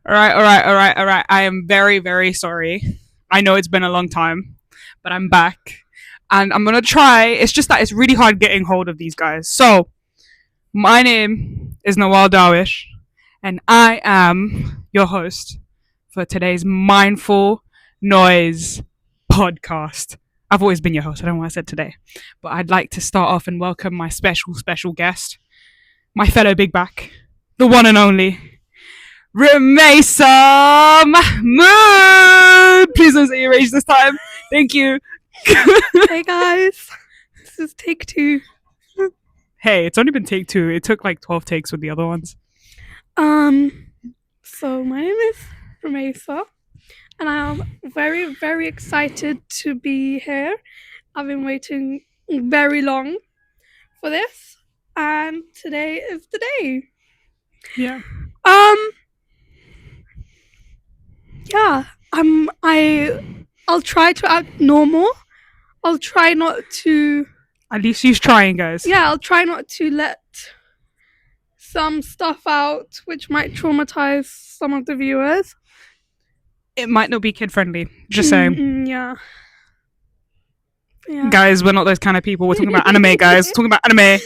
All right. I am very, very sorry. I know it's been a long time, but I'm back. And I'm going to try. It's just that it's really hard getting hold of these guys. So, my name is Nawal Darwish, and I am your host for today's Mindful Noise podcast. I've always been your host. I don't know what I said today. But I'd like to start off and welcome my special guest, my fellow big back, the one and only Remesa Mahmood! Please don't say your age this time. Thank you. Hey guys, this is take 2. Hey, it's only been take 2. It took like 12 takes with the other ones. So my name is Remesa, and I am very, very excited to be here. I've been waiting very long for this, and today is the day. Yeah. Yeah, I'll try to act normal. I'll try not to. At least she's trying, guys. Yeah, I'll try not to let some stuff out which might traumatize some of the viewers. It might not be kid friendly. Just saying. Yeah. Guys, we're not those kind of people. We're talking about anime, guys. Talking about anime.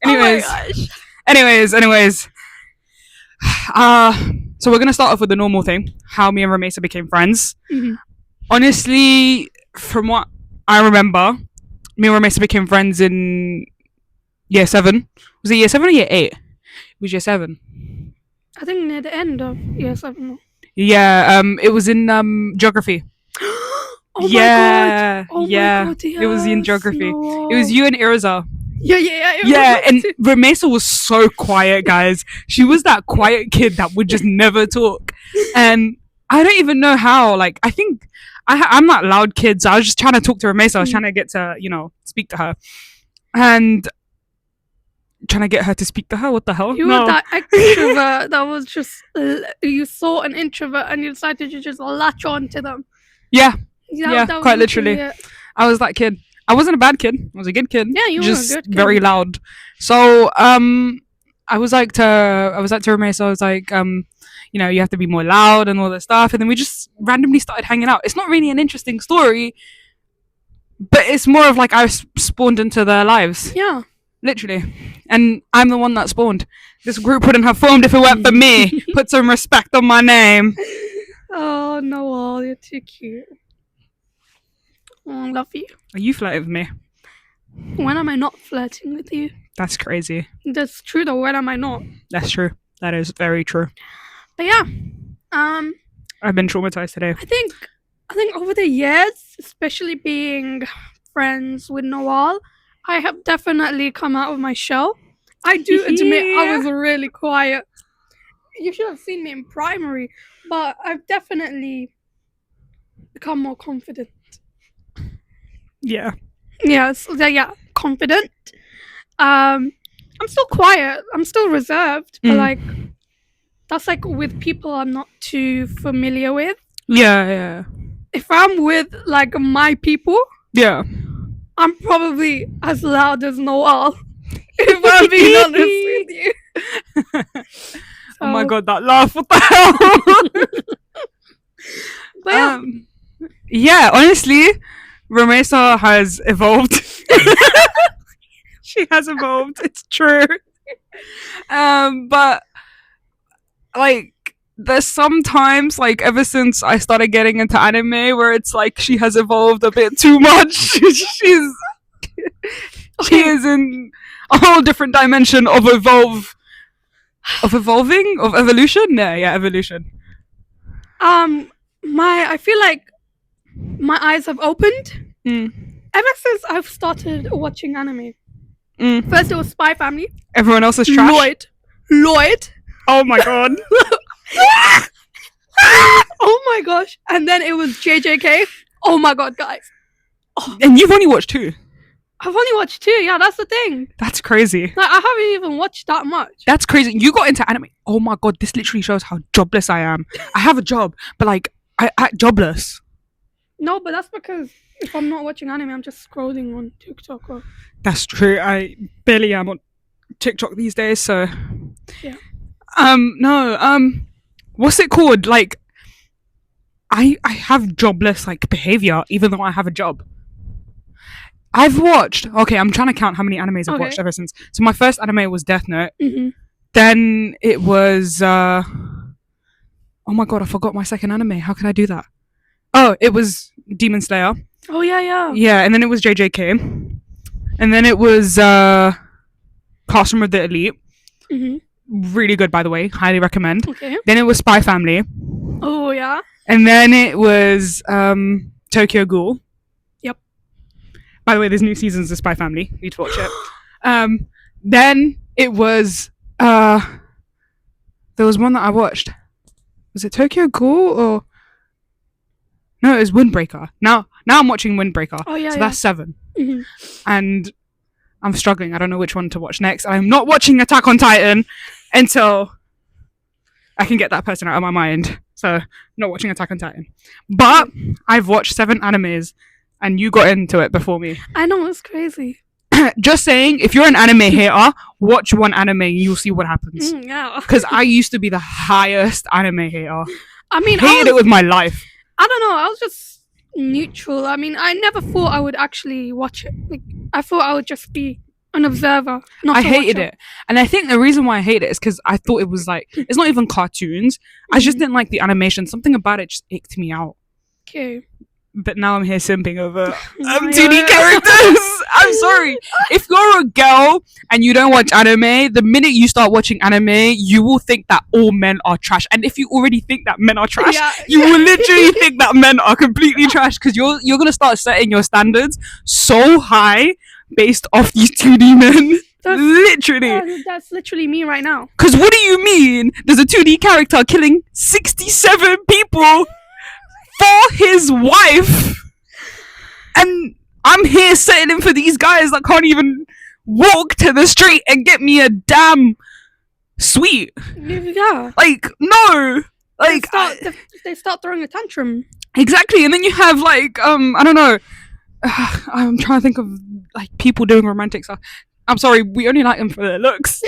Anyways. Oh my gosh. Anyways. So we're gonna start off with the normal thing, how me and Ramesa became friends. Mm-hmm. Honestly, from what I remember, me and Ramesa became friends in year 7. Was it year 7 or year 8? It was year 7. I think near the end of year 7. Yeah, it was in geography. Oh yeah, my god! Oh yeah. my god, yes. It was in geography. No. It was you and Iriza. Yeah, and Ramesa was so quiet, guys. She was that quiet kid that would just never talk. And I don't even know how. Like, I think I'm that loud kid, so I was just trying to talk to Ramesa. I was trying to get to, speak to her. And trying to get her to speak to her? What the hell? You were that extrovert that was just, you saw an introvert and you decided to just latch on to them. Yeah, that quite literally. I was that kid. I wasn't a bad kid. I was a good kid. Yeah, you just were a good kid. Very loud. So I was like to Ramesa, I was like, you have to be more loud and all that stuff. And then we just randomly started hanging out. It's not really an interesting story, but it's more of like I spawned into their lives. Yeah. Literally. And I'm the one that spawned. This group wouldn't have formed if it weren't for me. Put some respect on my name. Oh, Noel, you're too cute. Oh, I love you. Are you flirting with me? When am I not flirting with you? That's crazy. That's true though. When am I not? That's true. That is very true. But yeah, I've been traumatized today. I think over the years, especially being friends with Noel, I have definitely come out of my shell. I do admit I was really quiet. You should have seen me in primary, but I've definitely become more confident. Yeah. Yes, yeah, confident. I'm still quiet. I'm still reserved, but like that's like with people I'm not too familiar with. Yeah. If I'm with like my people, yeah, I'm probably as loud as Noel. If I'm being honest with you. Oh my god, that laugh! What the hell? But yeah, honestly, Ramesa has evolved. She has evolved. It's true. But like, there's sometimes, like, ever since I started getting into anime, where it's like she has evolved a bit too much. She is in a whole different dimension of evolution. Yeah, evolution. I feel like my eyes have opened ever since I've started watching anime. First it was Spy Family. Everyone else is trash. Lloyd. Oh my god. Oh my gosh. And then it was JJK. Oh my god, guys. Oh. And you've only watched 2. I've only watched 2, yeah, that's the thing. That's crazy. Like, I haven't even watched that much. That's crazy. You got into anime. Oh my god, this literally shows how jobless I am. I have a job, but like, I jobless. No, but that's because if I'm not watching anime, I'm just scrolling on TikTok. That's true. I barely am on TikTok these days, so... Yeah. what's it called? Like, I have jobless like behavior, even though I have a job. I've watched. Okay, I'm trying to count how many animes I've watched ever since. So my first anime was Death Note. Mm-hmm. Then it was. Oh my god, I forgot my second anime. How could I do that? Oh, it was Demon Slayer. Oh yeah. Yeah, and then it was JJK, and then it was Classroom of the Elite. Mm-hmm. Really good, by the way. Highly recommend. Okay. Then it was Spy Family. Oh yeah. And then it was Tokyo Ghoul. Yep. By the way, there's new seasons of Spy Family. You need to watch it. Then it was there was one that I watched. Was it Tokyo Ghoul or no? It was Windbreaker. Now I'm watching Windbreaker. Oh yeah. So that's 7. Mm-hmm. And I'm struggling. I don't know which one to watch next. I'm not watching Attack on Titan until I can get that person out of my mind. So, not watching Attack on Titan. But I've watched 7 animes, and you got into it before me. I know, it's crazy. Just saying, if you're an anime hater, watch one anime and you'll see what happens. Yeah. Because I used to be the highest anime hater. I mean, Hated it with my life. I don't know. I was just neutral. I mean, I never thought I would actually watch it. Like, I thought I would just be an observer. I hated it. And I think the reason why I hate it is because I thought it was like, it's not even cartoons. I just didn't like the animation. Something about it just icked me out. Okay. But now I'm here simping over Yeah. 2D characters. I'm sorry. If you're a girl and you don't watch anime, the minute you start watching anime, you will think that all men are trash. And if you already think that men are trash, you will literally think that men are completely trash because you're gonna start setting your standards so high based off these 2D men. That's literally me right now. Because what do you mean? There's a 2D character killing 67 people for his wife, and I'm here settling for these guys that can't even walk to the street and get me a damn sweet. Yeah. Like, no. Like, they start throwing a tantrum. Exactly. And then you have like I don't know. I'm trying to think of like people doing romantic stuff. I'm sorry, we only like them for their looks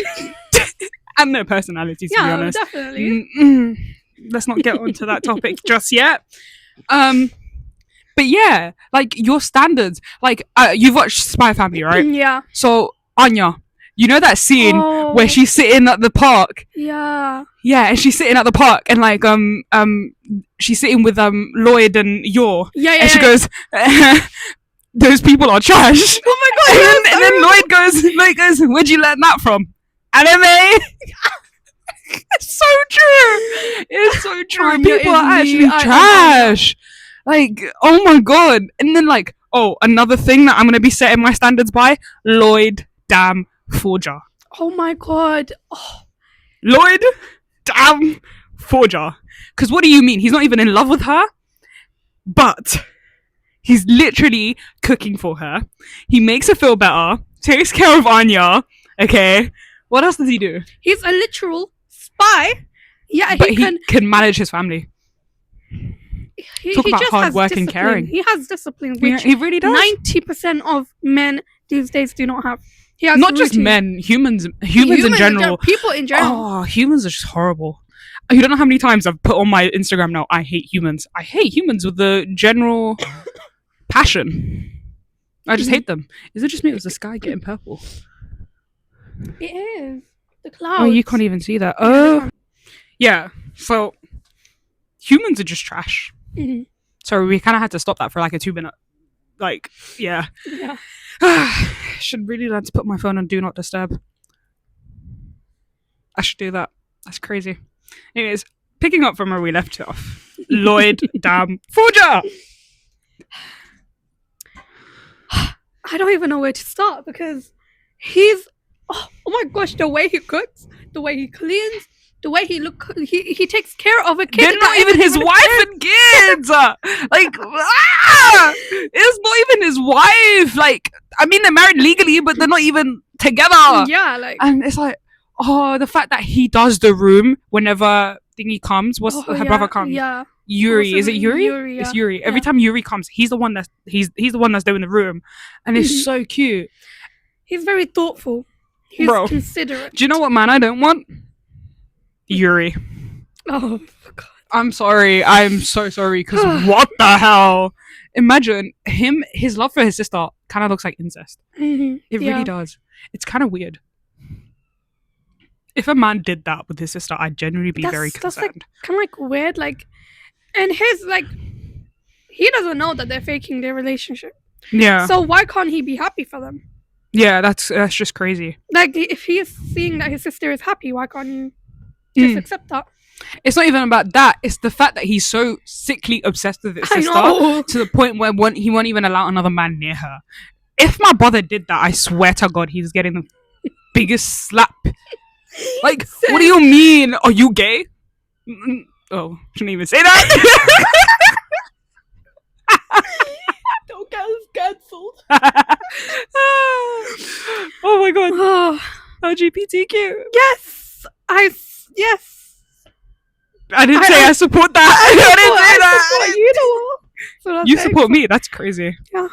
and their personalities. To be honest, Definitely. Let's not get onto that topic just yet. But yeah, like your standards. Like you've watched Spy Family, right? Yeah. So Anya, you know that scene where she's sitting at the park. Yeah. Yeah, and she's sitting at the park, and like she's sitting with Lloyd and Yor. Yeah. And she goes, "Those people are trash." Oh my god! And then Lloyd goes, "Where'd you learn that from? Anime?" It's so true. It's so true. People are actually trash. Like, oh my god. And then like, oh, another thing that I'm gonna be setting my standards by: Lloyd damn Forger. Oh my god. Oh. Lloyd damn Forger. Because what do you mean? He's not even in love with her, but he's literally cooking for her. He makes her feel better. Takes care of Anya. Okay. What else does he do? He's a literal spy. Yeah, but he can manage his family. Talk about just hard work and discipline. caring. He has discipline, which he really does. 90% of men these days do not have. He has not just men, humans in general. People in general. Oh, humans are just horrible. You don't know how many times I've put on my Instagram now, I hate humans. I hate humans with the general passion. I just hate them. Is it just me? Or is the sky getting purple? It is. The clouds. Oh, you can't even see that. Oh. Yeah. So, humans are just trash. Mm-hmm. So we kind of had to stop that for like a 2-minute. Like, yeah. Yeah. Should really learn to put my phone on Do Not Disturb. I should do that. That's crazy. Anyways, picking up from where we left off. Lloyd damn Forger! I don't even know where to start because he's... Oh my gosh, the way he cooks, the way he cleans, the way he he takes care of a kid. They're not even his wife and kids. Like, it's not even his wife. Like, I mean, they're married legally, but they're not even together. Yeah, like, and it's like, oh, the fact that he does the room whenever thingy comes. Her brother comes? Yeah, Yuri. Is it Yuri? Yuri, yeah. It's Yuri. Every time Yuri comes, he's the one that's doing the room, and it's so cute. He's very thoughtful. He's considerate. Do you know what man I don't want? Yuri. Oh God. I'm sorry. I'm so sorry. Because what the hell? Imagine him. His love for his sister kind of looks like incest. It really does. It's kind of weird. If a man did that with his sister, I'd genuinely be very concerned. That's like kind of like weird. Like, and his like, he doesn't know that they're faking their relationship. Yeah. So why can't he be happy for them? Yeah, that's just crazy. Like, if he is seeing that his sister is happy, why can't he just accept that? It's not even about that. It's the fact that he's so sickly obsessed with his sister to the point where he won't even allow another man near her. If my brother did that, I swear to God, he's getting the biggest slap. Like, what do you mean? Are you gay? Oh, shouldn't even say that. Don't get us cancelled. Oh my God. LGBTQ. Yes. Yes. I didn't say I support that. I didn't say that. You know what? You support me. That's crazy. Yeah.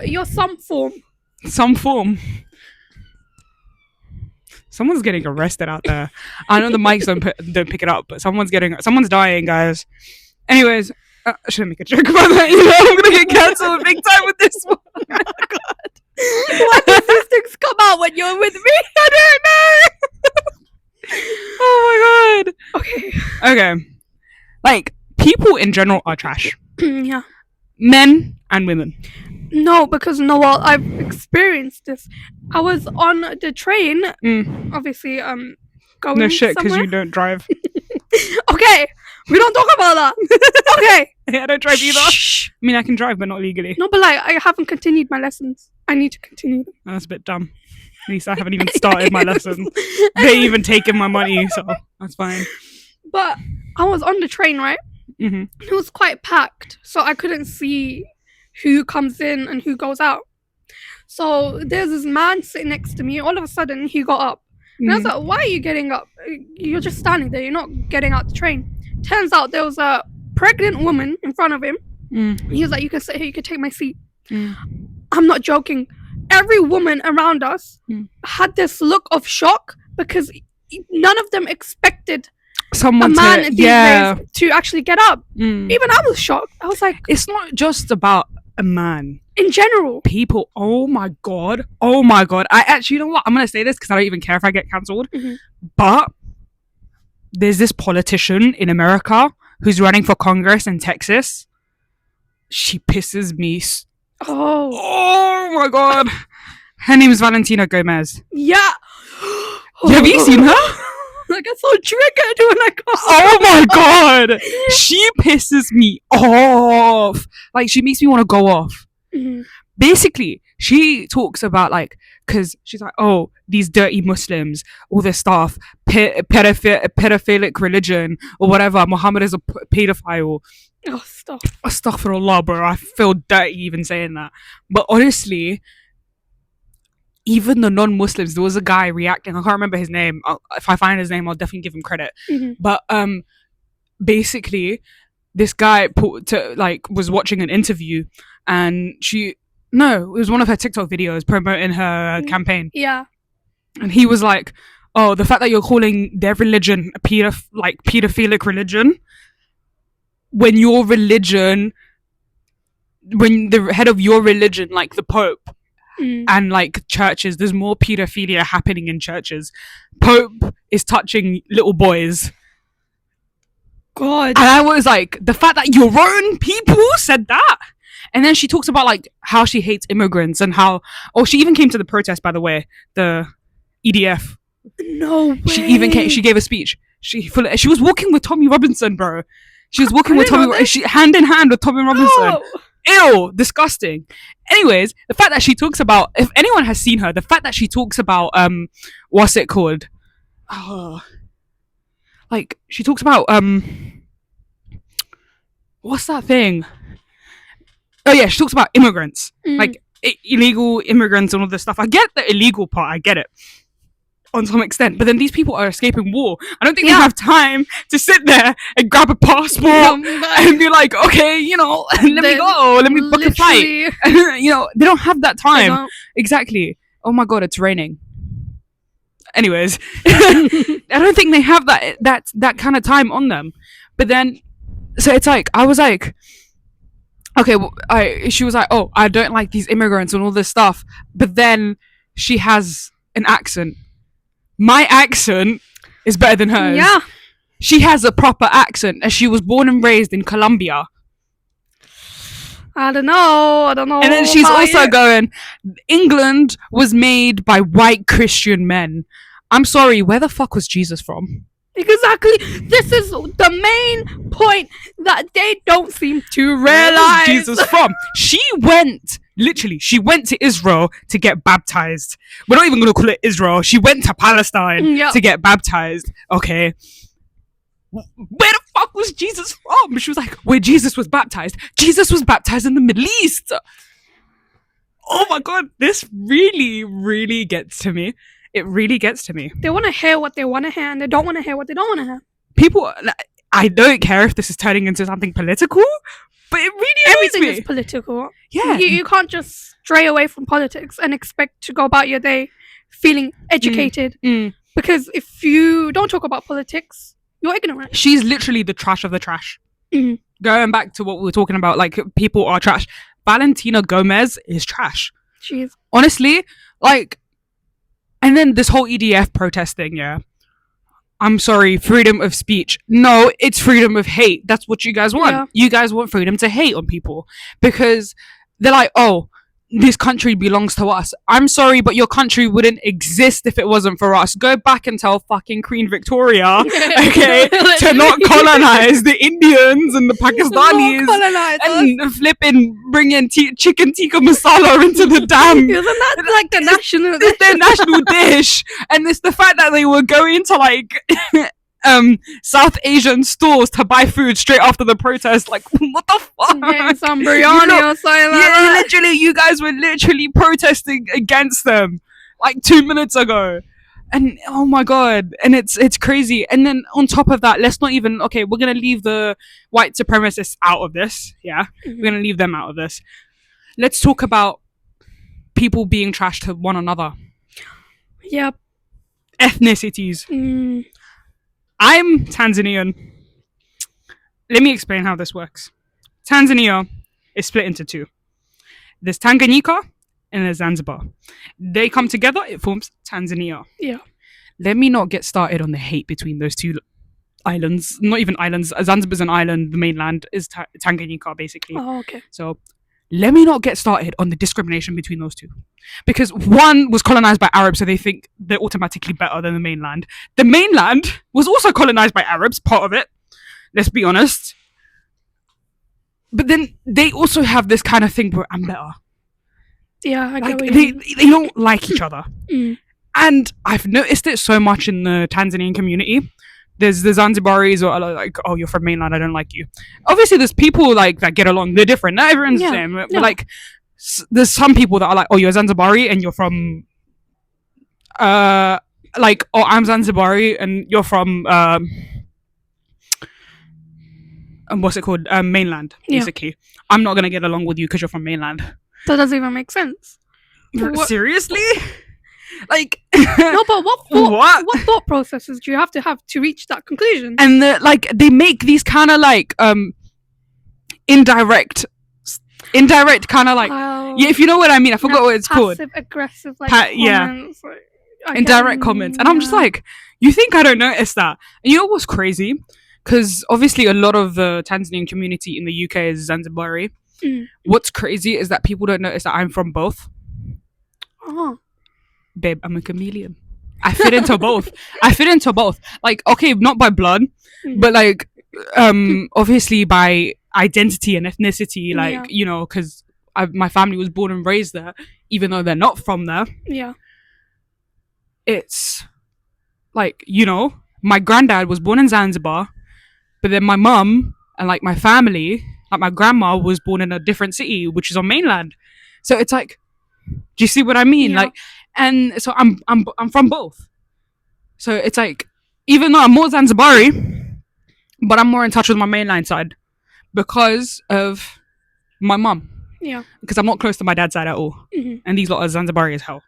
You're some form. Some form. Someone's getting arrested out there. I know the mics don't pick it up, but someone's dying, guys. Anyways, I shouldn't make a joke about that. You know, I'm gonna get cancelled big time with this one. Oh my God. Why does these things come out when you're with me? I don't know. Oh my God. Okay. Like, people in general are trash. Yeah. Men and women. No, because Noel, I've experienced this. I was on the train, obviously, going no shit, because somewhere. you don't drive. Okay, we don't talk about that. Okay. Yeah, I don't drive either. Shh. I mean, I can drive, but not legally. No, but like, I haven't continued my lessons. I need to continue them. That's a bit dumb. At least I haven't even started my lessons. They even taken my money, so that's fine. But I was on the train, right? Mm-hmm. It was quite packed, so I couldn't see who comes in and who goes out. So there's this man sitting next to me. All of a sudden, he got up. And I was like, why are you getting up? You're just standing there. You're not getting out the train. Turns out there was a pregnant woman in front of him. He was like, you can sit here. You can take my seat. I'm not joking. Every woman around us had this look of shock because none of them expected someone a man these days to actually get up. Even I was shocked. I was like, it's not just about a man. In general, people. Oh my god. I actually, you know what? I'm gonna say this because I don't even care if I get cancelled. But there's this politician in America who's running for Congress in Texas. She pisses me. Oh my god. Her name is Valentina Gomez. Yeah. Have you seen her? I get so triggered when I go. Oh my god. She pisses me off. Like, she makes me want to go off. Basically, she talks about, like, because she's like, oh, these dirty Muslims, all this stuff, pedophilic religion or whatever, Muhammad is a pedophile. Oh, stop. Astaghfirullah, bro. I feel dirty even saying that. But honestly, even the non-Muslims, there was a guy reacting. I can't remember his name. If I find his name, I'll definitely give him credit. But basically, this guy was watching an interview, and it was one of her TikTok videos promoting her campaign. Yeah. And he was like, "Oh, the fact that you're calling their religion a pedophilic religion, when your religion, when the head of your religion, like the Pope." And like churches, there's more pedophilia happening in churches. Pope is touching little boys. God. And I was like, the fact that your own people said that. And then she talks about like how she hates immigrants and how, she even came to the protest, by the way, the EDF. No way. She gave a speech. She was walking with Tommy Robinson, bro. She was walking with hand in hand with Tommy Robinson. Ew, disgusting. Anyways, the fact that she talks about, if anyone has seen her, the fact that she talks about what's it called? Like, she talks about what's that thing? Oh yeah, she talks about immigrants. Like illegal immigrants and all this stuff. I get the illegal part, I get it. On some extent, but then these people are escaping war. I don't think they have time to sit there and grab a passport and be like, okay, let me go, let me book a flight. They don't have that time. Exactly. Oh my god, it's raining. Anyways, I don't think they have that kind of time on them. But then, so it's like, I was like, okay, well, she was like, oh, I don't like these immigrants and all this stuff. But then she has an accent. My accent is better than hers. Yeah. She has a proper accent, and she was born and raised in Colombia. I don't know. And then she's also going, England was made by white Christian men. I'm sorry, where the fuck was Jesus from? Exactly. This is the main point that they don't seem to realize. Where was Jesus from? She went to Israel to get baptized. We're not even going to call it Israel. She went to Palestine to get baptized. Okay. Where the fuck was Jesus from? She was like, where Jesus was baptized. Jesus was baptized in the Middle East. Oh my god, this really, really gets to me. It really gets to me. They want to hear what they want to hear, and they don't want to hear what they don't want to hear. People, I don't care if this is turning into something political, but it really Everything is political. Yeah. You can't just stray away from politics and expect to go about your day feeling educated. Because if you don't talk about politics, you're ignorant. She's literally the trash of the trash. Going back to what we were talking about, like, people are trash. Valentina Gomez is trash. She is. Honestly, like, and then this whole EDF protest thing, yeah. I'm sorry, freedom of speech. No, it's freedom of hate. That's what you guys want. Yeah. You guys want freedom to hate on people. Because they're like, oh, this country belongs to us. I'm sorry, but your country wouldn't exist if it wasn't for us. Go back and tell fucking Queen Victoria, okay, to not colonize the Indians and the Pakistanis and flipping bringing chicken tikka masala into the dam. Isn't that like the national? It's their national dish, and it's the fact that they were going to like South Asian stores to buy food straight after the protest. Like, what the fuck? Getting some biryani or something like that. Literally, you guys were literally protesting against them like 2 minutes ago. And oh my god, and it's crazy. And then on top of that, let's not even, okay, we're gonna leave the white supremacists out of this. Yeah, we're gonna leave them out of this. Let's talk about people being trash to one another. Yep. Ethnicities. I'm Tanzanian. Let me explain how this works. Tanzania is split into two. There's Tanganyika and there's Zanzibar. They come together, it forms Tanzania. Yeah. Let me not get started on the hate between those two islands. Not even islands. Zanzibar's an island. The mainland is Tanganyika, basically. Oh, okay. So let me not get started on the discrimination between those two. Because one was colonized by Arabs, so they think they're automatically better than the mainland. The mainland was also colonized by Arabs, part of it. Let's be honest. But then they also have this kind of thing where I'm better. Yeah, I get Like, what you mean. they don't like each other. And I've noticed it so much in the Tanzanian community. There's the Zanzibaris or like, oh, you're from mainland, I don't like you. Obviously, there's people like that get along. They're different. Not everyone's the same. But like, there's some people that are like, oh, you're Zanzibari and you're from, like, oh, I'm Zanzibari and you're from, what's it called? Mainland, basically. Yeah. I'm not gonna get along with you because you're from mainland. That doesn't even make sense. Seriously? Like, no, but what thought processes do you have to reach that conclusion? And like, they make these kind of like indirect kind of like, yeah, if you know what I mean. I forgot what it's called. Passive aggressive, like comments, like, indirect comments, and I'm just like, you think I don't notice that? And you know what's crazy? Because obviously a lot of the Tanzanian community in the UK is Zanzibari. What's crazy is that people don't notice that I'm from both. Oh. Babe, I'm a chameleon. I fit into both. Like, okay, not by blood, but like, obviously by identity and ethnicity. Like, you know, because my family was born and raised there, even though they're not from there. Yeah. It's like, you know, my granddad was born in Zanzibar, but then my mum and like my family, like my grandma, was born in a different city, which is on mainland. So it's like, do you see what I mean? Yeah. Like, and so I'm from both. So it's like, even though I'm more Zanzibari, but I'm more in touch with my mainland side because of my mum. Yeah. Because I'm not close to my dad's side at all. And these lot are Zanzibari as hell.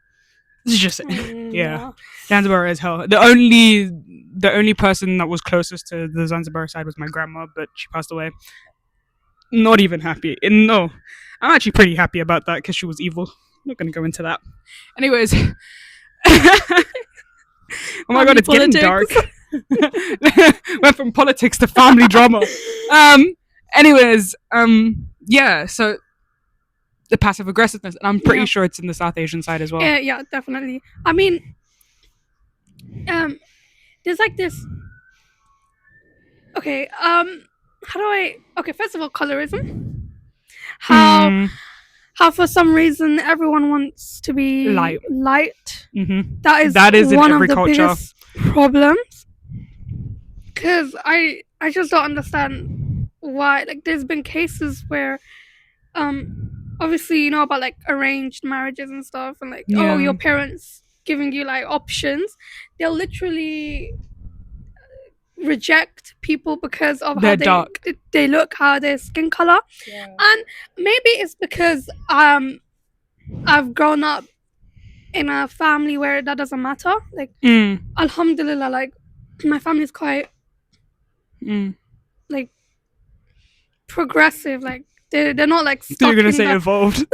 This is just yeah. Zanzibar is hell. The only person that was closest to the Zanzibar side was my grandma, but she passed away. Not even happy. No, I'm actually pretty happy about that because she was evil. I'm not gonna go into that. Anyways, oh my god, it's getting dark. Went from politics to family drama. Anyways, yeah. So the passive aggressiveness, and I'm pretty sure it's in the South Asian side as well. Yeah, definitely. I mean, there's like this. Okay, how do I? Okay, first of all, colorism. How for some reason everyone wants to be light. Mm-hmm. That is one in every of the culture. biggest Problems. Because I just don't understand why. Like, there's been cases where, obviously you know about like arranged marriages and stuff, and like your parents giving you like options. They'll literally reject people because of they're how they look, how their skin color, and maybe it's because I've grown up in a family where that doesn't matter. Like, alhamdulillah, like my family's quite like progressive. Like they're not like stuck. You're gonna say evolved.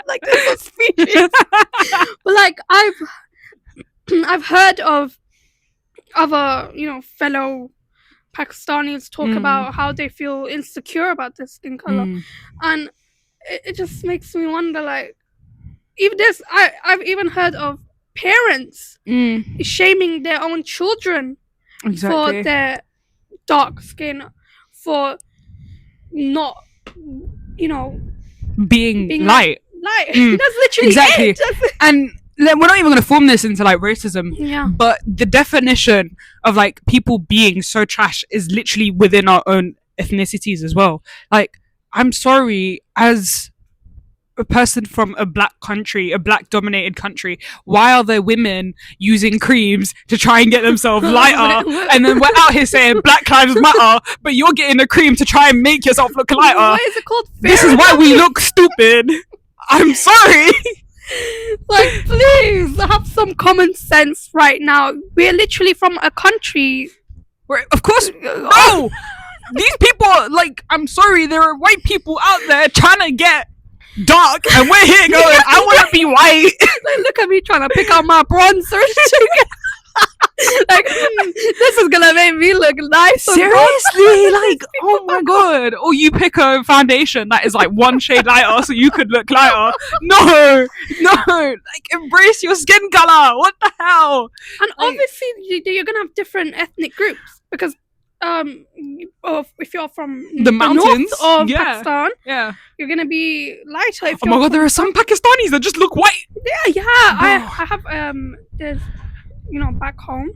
Like this species. But like I've heard of other, fellow Pakistanis talk about how they feel insecure about their skin color, and it just makes me wonder. Like, even this, I've even heard of parents shaming their own children for their dark skin, for not, being light. That's literally it. And we're not even going to form this into like racism, but the definition of like people being so trash is literally within our own ethnicities as well. Like, I'm sorry, as a person from a black country, a black dominated country, why are there women using creams to try and get themselves lighter? And then we're out here saying Black Lives Matter, but you're getting a cream to try and make yourself look lighter. Why is it called this is why we look stupid. I'm sorry. Like, please have some common sense right now. We're literally from a country where, of course, no, these people, like, I'm sorry, there are white people out there trying to get dark, and we're here going, I want to be white. Like, look at me trying to pick out my bronzer. Like, this is gonna make me look nice. Seriously, like, oh my god. Or you pick a foundation that is like one shade lighter so you could look lighter. No, like, embrace your skin color. What the hell? And like, obviously you're gonna have different ethnic groups, because if you're from the mountains of Pakistan, you're gonna be lighter. If oh my god, there are some Pakistanis that just look white. I have there's back home,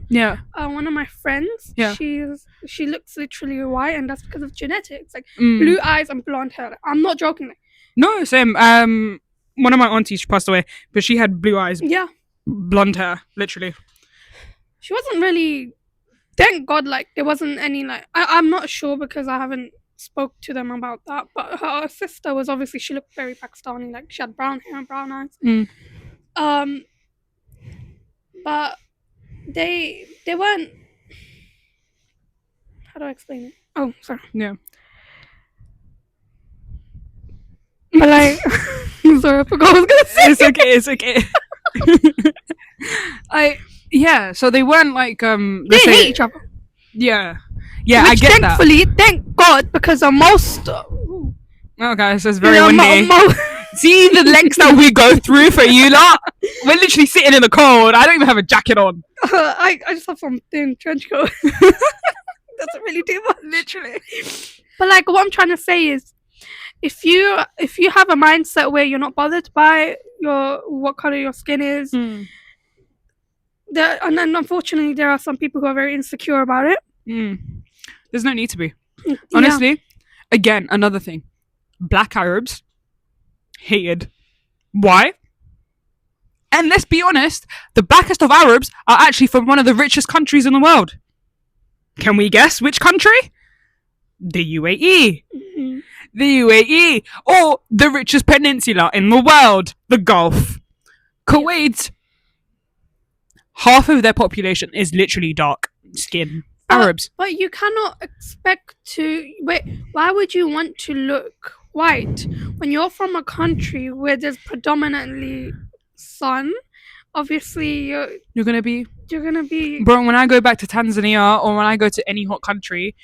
one of my friends, she looks literally white, and that's because of genetics. Like, blue eyes and blonde hair. I'm not joking. Like, no, same. One of my aunties, she passed away, but she had blue eyes, blonde hair, literally. She wasn't really, thank God, like, there wasn't any, like, I'm not sure because I haven't spoke to them about that, but her sister was obviously, she looked very Pakistani, like, she had brown hair and brown eyes. But they weren't, how do I explain it? Oh, sorry. Yeah. But like, sorry, I forgot what I was gonna say. It's okay. So they weren't like they hate each other. Yeah, which, I get thankfully, thank God, because most okay, so it's very windy. See the lengths that we go through for you lot. We're literally sitting in the cold. I don't even have a jacket on. I just have some thin trench coat. Doesn't really do much, literally. But like, what I'm trying to say is, if you have a mindset where you're not bothered by what color your skin is, and then unfortunately there are some people who are very insecure about it. There's no need to be. Honestly, again, another thing. Black Arabs hated. Why? And let's be honest, the blackest of Arabs are actually from one of the richest countries in the world. Can we guess which country? The UAE. The UAE. Or the richest peninsula in the world, the Gulf. Kuwait, half of their population is literally dark skin Arabs. But you cannot expect to wait. Why would you want to look white when you're from a country where there's predominantly sun? Obviously, You're gonna be, bro. when I go back to Tanzania or when I go to any hot country,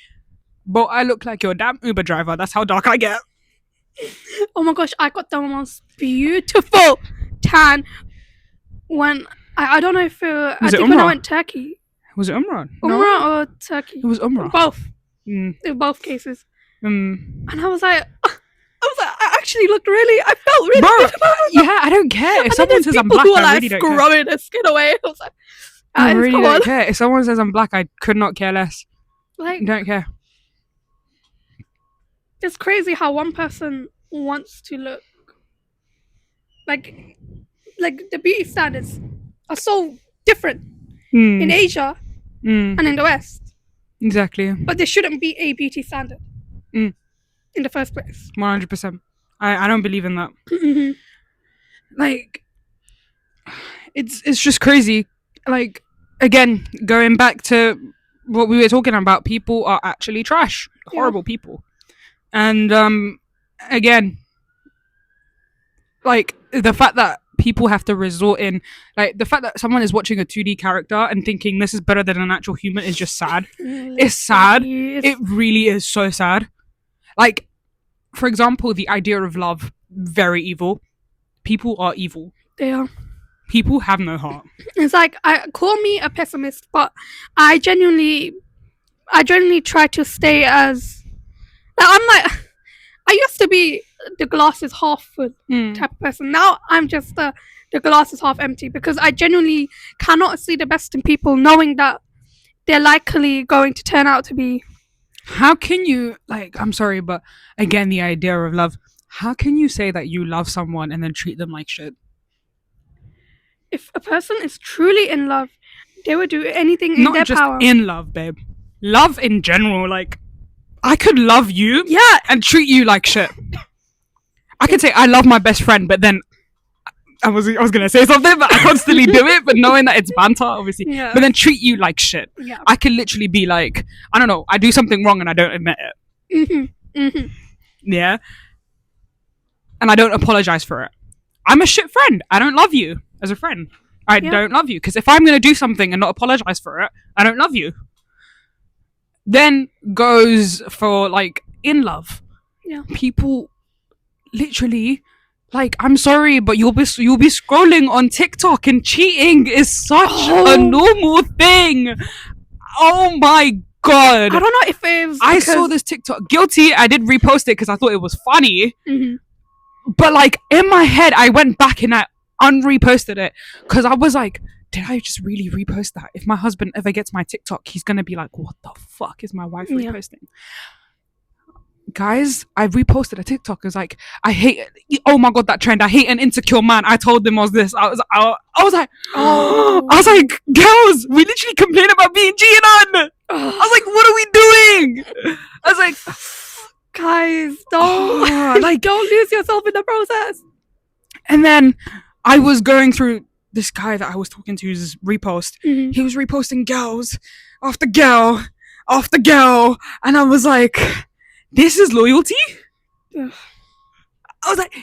bro, I look like your damn Uber driver. That's how dark I get. Oh my gosh, I got the most beautiful tan when I don't know if I think when I went Turkey. Was it Umrah? Umrah or Turkey? It was Umrah. Both. In both cases. And I was like, I actually looked really. I felt really. Bro, yeah, I don't care if someone says I'm black. I really don't care. Scrubbing their skin away. I was like, I really don't care. If someone says I'm black, I could not care less. Like, don't care. It's crazy how one person wants to look like the beauty standards are so different in Asia and in the West. Exactly. But there shouldn't be a beauty standard in the first place. 100%. I don't believe in that. Like, it's just crazy. Like, again, going back to what we were talking about, people are actually trash. Horrible people. And again, like, the fact that people have to resort in, like, the fact that someone is watching a 2D character and thinking this is better than an actual human is just sad. It's sad. It really is so sad. Like, for example, the idea of love, very evil. People are evil. They are. People have no heart. It's like, call me a pessimist, but I genuinely try to stay as, I'm like, I used to be the glass is half full type of person. Now I'm just the glass is half empty, because I genuinely cannot see the best in people, knowing that they're likely going to turn out to be. How can you, like, I'm sorry, but again, the idea of love, how can you say that you love someone and then treat them like shit? If a person is truly in love, they would do anything in their power. Not just in love, babe. Love in general. Like, I could love you and treat you like shit. I could say I love my best friend, but then I was gonna say something, but I constantly do it, but knowing that it's banter, obviously. Yeah. But then treat you like shit. Yeah. I could literally be like, I don't know, I do something wrong and I don't admit it. Yeah. And I don't apologize for it. I'm a shit friend. I don't love you as a friend. I don't love you, because if I'm gonna do something and not apologize for it, I don't love you. Then goes for, like, in love. Yeah. People literally, like, I'm sorry, but you'll be scrolling on TikTok and cheating is such a normal thing. Oh my god. I don't know if it was I saw this TikTok. Guilty. I did repost it because I thought it was funny. But, like, in my head, I went back and I unreposted it because I was like, did I just really repost that? If my husband ever gets my TikTok, he's gonna be like, what the fuck is my wife reposting? Guys, I reposted a TikTok. It was like, I hate it. Oh my god, that trend. I hate an insecure man. I told them I was this. I was like, girls, we literally complain about being cheated on. I was like, what are we doing? I was like, guys, don't lose yourself in the process. And then I was going through this guy that I was talking to, his repost. He was reposting girls after girl after girl, and I was like, this is loyalty? I was like,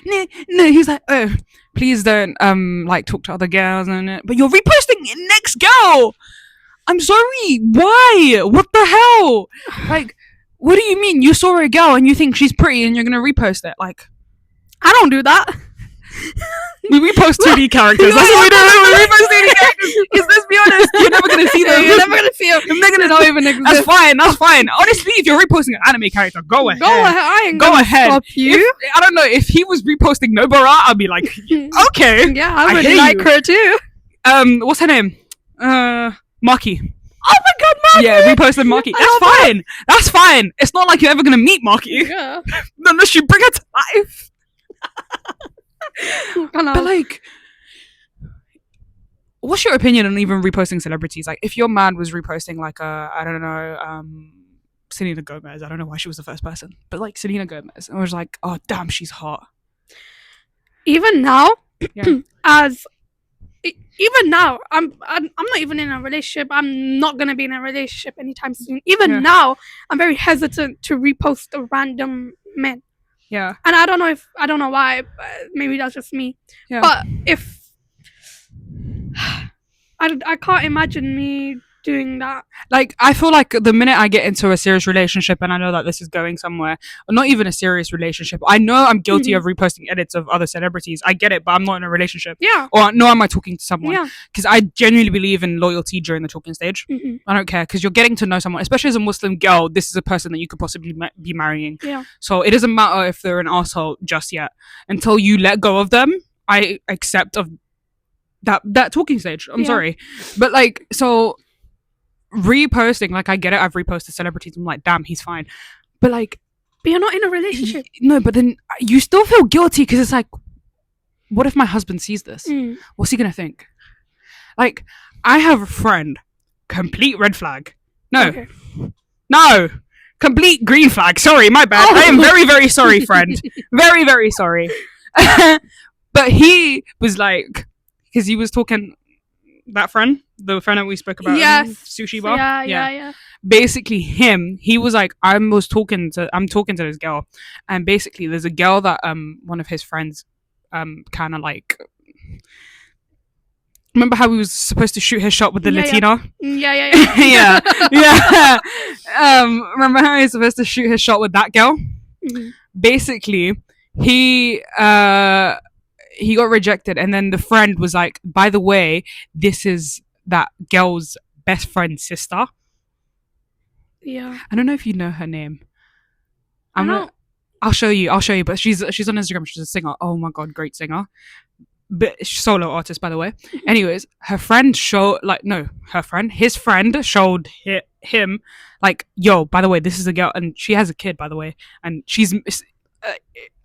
no. He's like, oh, please don't like talk to other girls, but you're reposting next girl. I'm sorry, why? What the hell? Like, what do you mean? You saw a girl and you think she's pretty and you're gonna repost it? Like, I don't do that. We repost 2D characters. That's what we do. We repost 2D characters. Because let's be honest, you're never gonna see them. You're never gonna see them. They don't even exist. That's fine. Honestly, if you're reposting an anime character, go ahead. I ain't gonna stop you. I don't know, if he was reposting Nobara, I'd be like, okay. Yeah, I would like her too. What's her name? Maki. Oh my god, Maki! Yeah, reposted Maki. That's fine. It's not like you're ever gonna meet Maki. Yeah. Unless you bring her to life. But, like, what's your opinion on even reposting celebrities? Like, if your man was reposting, like, I don't know, Selena Gomez. I don't know why she was the first person, but, like, Selena Gomez, and I was like, oh damn, she's hot. Even now, as even now, I'm not even in a relationship. I'm not gonna be in a relationship anytime soon. Even now, I'm very hesitant to repost the random men. Yeah. And I don't know why, but maybe that's just me. Yeah. But if I can't imagine me doing that. Like, I feel like the minute I get into a serious relationship and I know that this is going somewhere, or not even a serious relationship, I know I'm guilty of reposting edits of other celebrities. I get it, but I'm not in a relationship. Yeah. Or nor am I talking to someone. Yeah. Because I genuinely believe in loyalty during the talking stage. I don't care, because you're getting to know someone, especially as a Muslim girl. This is a person that you could possibly be marrying. Yeah. So it doesn't matter if they're an asshole just yet. Until you let go of them, I accept of that talking stage. I'm sorry. But like, so reposting, like, I get it, I've reposted celebrities, I'm like, damn, he's fine, but like, but you're not in a relationship. No, but then you still feel guilty, because it's like, what if my husband sees this? What's he gonna think? Like, I have a friend, complete red flag. No, complete green flag. Sorry, my bad. I am very, very sorry, friend. Very, very sorry. But he was like, because he was talking, that friend, the friend that we spoke about, sushi bar. Yeah. Basically, he was like, I'm talking to this girl, and basically, there's a girl that one of his friends kind of like. Remember how he was supposed to shoot his shot with the Latina? Yeah. Remember how he was supposed to shoot his shot with that girl? Basically, he got rejected, and then the friend was like, by the way, this is that girl's best friend's sister. Yeah. I don't know if you know her name. I'll show you, but she's on Instagram. She's a singer. Oh my god, great singer. But solo artist, by the way. Anyways, his friend showed him like, yo, by the way, this is a girl, and she has a kid, by the way, and she's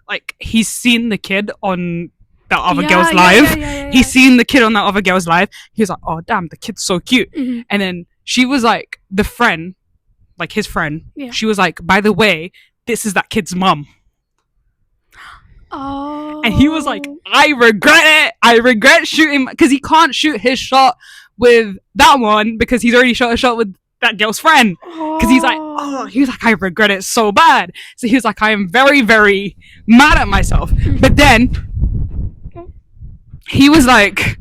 like, he's seen the kid on that other girl's live. He's seen the kid on that other girl's live. He was like, oh damn, the kid's so cute. And then she was like, the friend, like his friend, she was like, by the way, this is that kid's mum. Oh. And he was like, I regret it. I regret shooting, because he can't shoot his shot with that one because he's already shot a shot with that girl's friend. Because he's like, I regret it so bad. So he was like, I am very, very mad at myself. But then he was like,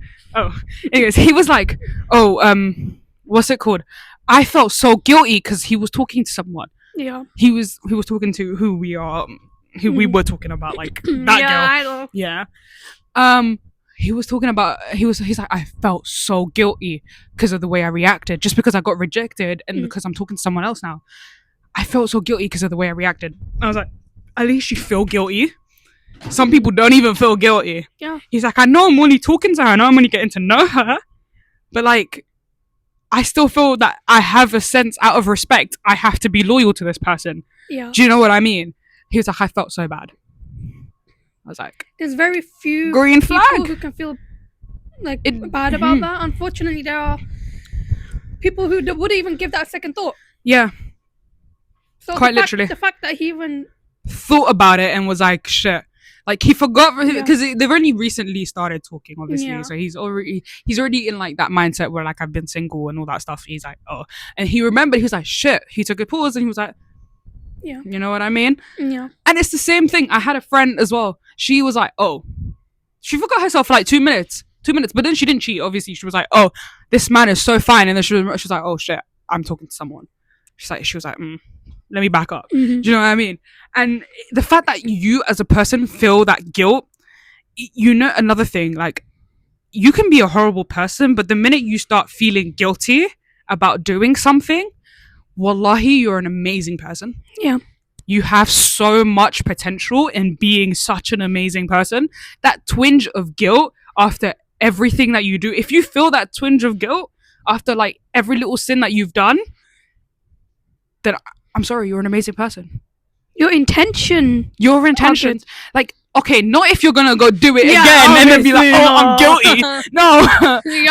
what's it called? I felt so guilty because he was talking to someone. Yeah. He was talking to who we were talking about, like that girl. I know. Yeah. He was talking about, he's like, I felt so guilty because of the way I reacted, just because I got rejected and because I'm talking to someone else now. I felt so guilty because of the way I reacted. I was like, at least you feel guilty. Some people don't even feel guilty. Yeah. He's like, I know I'm only talking to her, I know I'm only getting to know her, but like, I still feel that I have a sense, out of respect, I have to be loyal to this person. Yeah. Do you know what I mean? He was like, I felt so bad. I was like, there's very few green flag people who can feel like bad about that. Unfortunately, there are people who wouldn't even give that a second thought. Yeah. So quite literally. The fact that he even thought about it and was like, shit. Like, he forgot, because they've only recently started talking, obviously. Yeah. So he's already in like that mindset where like, I've been single and all that stuff. He's like, oh. And he remembered, he was like, shit. He took a pause and he was like, yeah. You know what I mean? Yeah. And it's the same thing. I had a friend as well. She was like, oh. She forgot herself for like 2 minutes. 2 minutes. But then she didn't cheat. Obviously, she was like, oh, this man is so fine. And then she was like, oh shit, I'm talking to someone. She was like, let me back up. Do you know what I mean? And the fact that you as a person feel that guilt, you know, another thing, like, you can be a horrible person, but the minute you start feeling guilty about doing something, wallahi, you're an amazing person. Yeah. You have so much potential in being such an amazing person. That twinge of guilt after everything that you do, if you feel that twinge of guilt after like every little sin that you've done, then I'm sorry, you're an amazing person. Your intentions. Like, okay, not if you're gonna go do it again and then be like, oh, I'm guilty. No.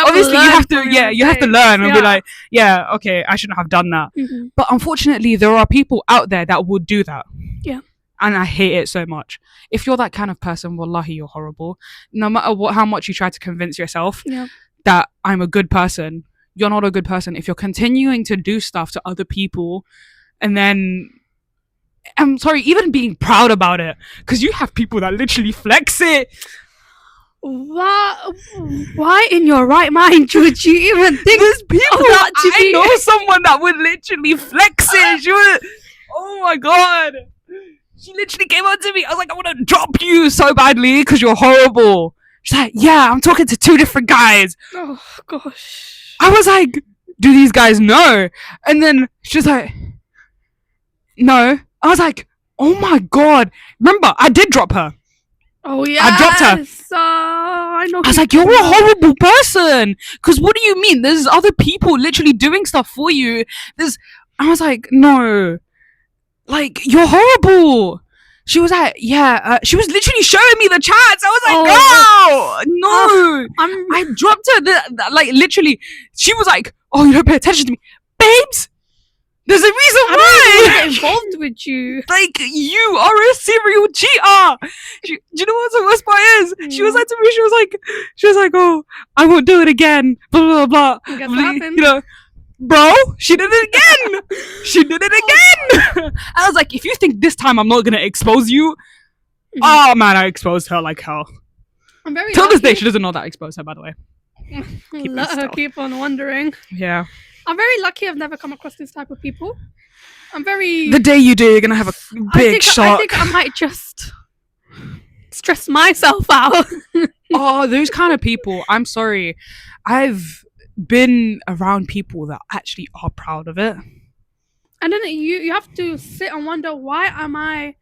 Obviously, you have to learn and be like, yeah, okay, I shouldn't have done that. But unfortunately, there are people out there that would do that. Yeah. And I hate it so much. If you're that kind of person, wallahi, you're horrible. No matter how much you try to convince yourself that I'm a good person, you're not a good person. If you're continuing to do stuff to other people, and then, I'm sorry, even being proud about it, because you have people that literally flex it. Why in your right mind would you even think there's people that I know someone that would literally flex it? She would, oh my god. She literally came on to me. I was like, I want to drop you so badly because you're horrible. She's like, yeah, I'm talking to 2 different guys. Oh, gosh. I was like, do these guys know? And then she's like, no. I was like, oh my god. Remember, I did drop her. Oh, yeah. I dropped her. I know. I was like, you're a horrible person. Because what do you mean? There's other people literally doing stuff for you. I was like, no. Like, you're horrible. She was like, yeah. She was literally showing me the chats. I was like, no. I dropped her. Like, literally, she was like, oh, you don't pay attention to me. Babes, there's a reason why. I don't get involved with you. Like, you are a serial cheater. Do you know what the worst part is? She was like to me, she was like, oh, I won't do it again. Blah, blah, blah. Guess what happened? You know, bro, she did it again. She did it again. I was like, if you think this time I'm not gonna expose you, oh man, I exposed her like hell. I'm very till this day, she doesn't know that I exposed her, by the way. Let her keep on wondering. Yeah. I'm very lucky I've never come across this type of people. The day you do, you're gonna have a big shock. I think I might just stress myself out. Oh, those kind of people. I'm sorry. I've been around people that actually are proud of it. And then you have to sit and wonder, why am I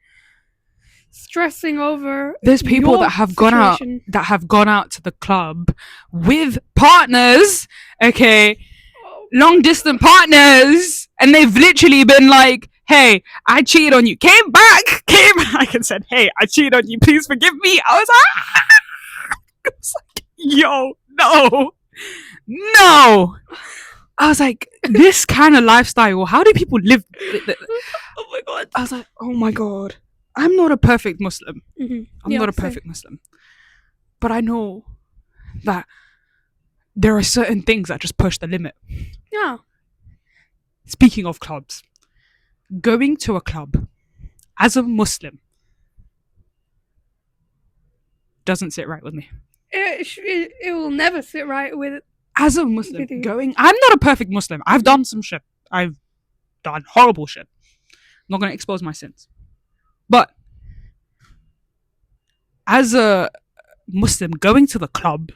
stressing over? There's people that have gone out to the club with partners, okay, long distance partners, and they've literally been like, hey, I cheated on you, came back and said, hey, I cheated on you, please forgive me. I was like, yo, no. I was like, this kind of lifestyle, how do people live? Oh my god. I was like, oh my god. I'm not a perfect Muslim. I'm not a perfect Muslim. But I know that there are certain things that just push the limit. Yeah. Speaking of clubs, going to a club as a Muslim doesn't sit right with me. It will never sit right with. As a Muslim, I'm not a perfect Muslim. I've done some shit. I've done horrible shit. I'm not going to expose my sins. But as a Muslim, going to the club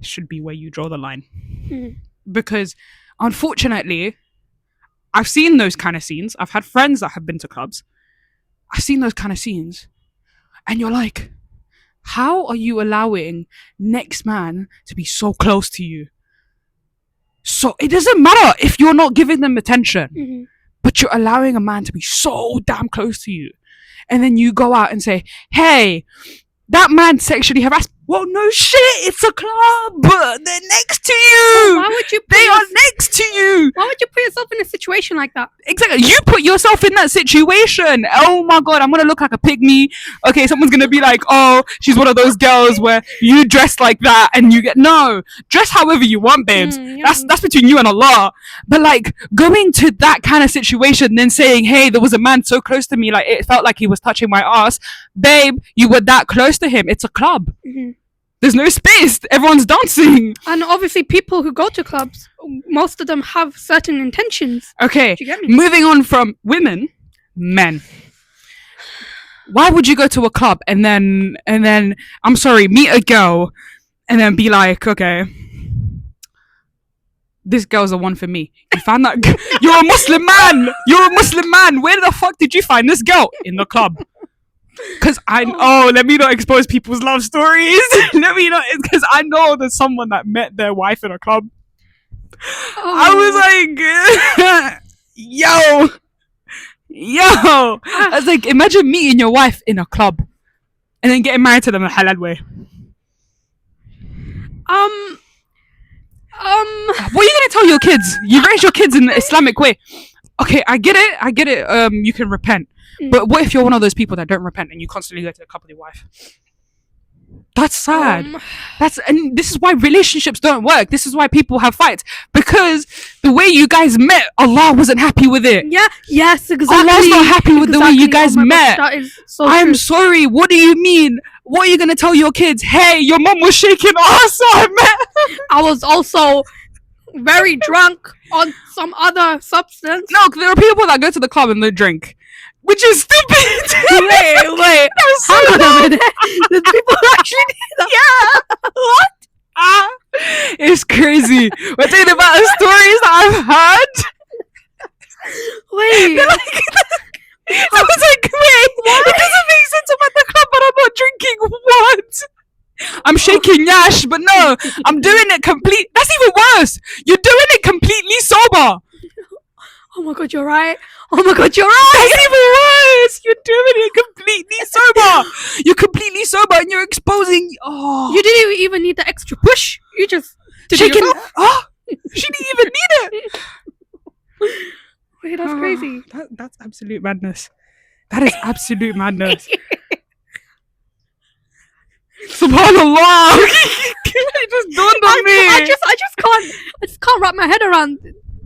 should be where you draw the line. Because unfortunately, I've seen those kind of scenes. I've had friends that have been to clubs. I've seen those kind of scenes. And you're like, how are you allowing next man to be so close to you? So it doesn't matter if you're not giving them attention, but you're allowing a man to be so damn close to you. And then you go out and say, hey, that man sexually harassed. Well, no shit, it's a club. They're next to you. Why would you? They are next to you. Why would you put yourself in a situation like that? Exactly. You put yourself in that situation. Oh my god, I'm gonna look like a pygmy. Okay, someone's gonna be like, oh, she's one of those girls where you dress like that and you get dress however you want, babes. That's between you and Allah. But like going to that kind of situation, then saying, hey, there was a man so close to me, like it felt like he was touching my ass. Babe, you were that close to him. It's a club. There's no space. Everyone's dancing. And obviously people who go to clubs, most of them have certain intentions. Okay, moving on from women, men. Why would you go to a club and then I'm sorry, meet a girl and then be like, okay, this girl's the one for me. You found that you're a Muslim man. You're a Muslim man. Where the fuck did you find this girl? In the club. Because let me not expose people's love stories. Because I know there's someone that met their wife in a club. I was like, yo. I was like, imagine meeting your wife in a club and then getting married to them in a halal way. What are you gonna tell your kids? You raise your kids in the Islamic way. Okay, I get it. You can repent. But what if you're one of those people that don't repent and you constantly go to the club with your wife? That's sad. And this is why relationships don't work. This is why people have fights, because the way you guys met, Allah wasn't happy with it. Yeah. Yes. Exactly. Allah's not happy with the way you guys met. Gosh, that is so I'm true. sorry. What do you mean? What are you gonna tell your kids? Hey, your mom was shaking ass. I was also very drunk on some other substance. No, there are people that go to the club and they drink, which is stupid. Wait. Hang on a minute. The people actually do that. Yeah. What? It's crazy. We're talking about the stories that I've heard. Wait. I was like, wait, it doesn't make sense. I'm at the club, but I'm not drinking. What? I'm shaking yash, but no, I'm doing it complete. That's even worse. You're doing it completely sober. Oh my god, you're right. Oh my god, you're right. That's even worse. You're doing it completely sober. You're completely sober and you're exposing. Oh, You didn't even need the extra push. You just did it shaking. yourself. Oh, she didn't even need it. Wait, that's crazy. That's absolute madness. That is absolute madness. Subhanallah. It just dawned on me. I just can't wrap my head around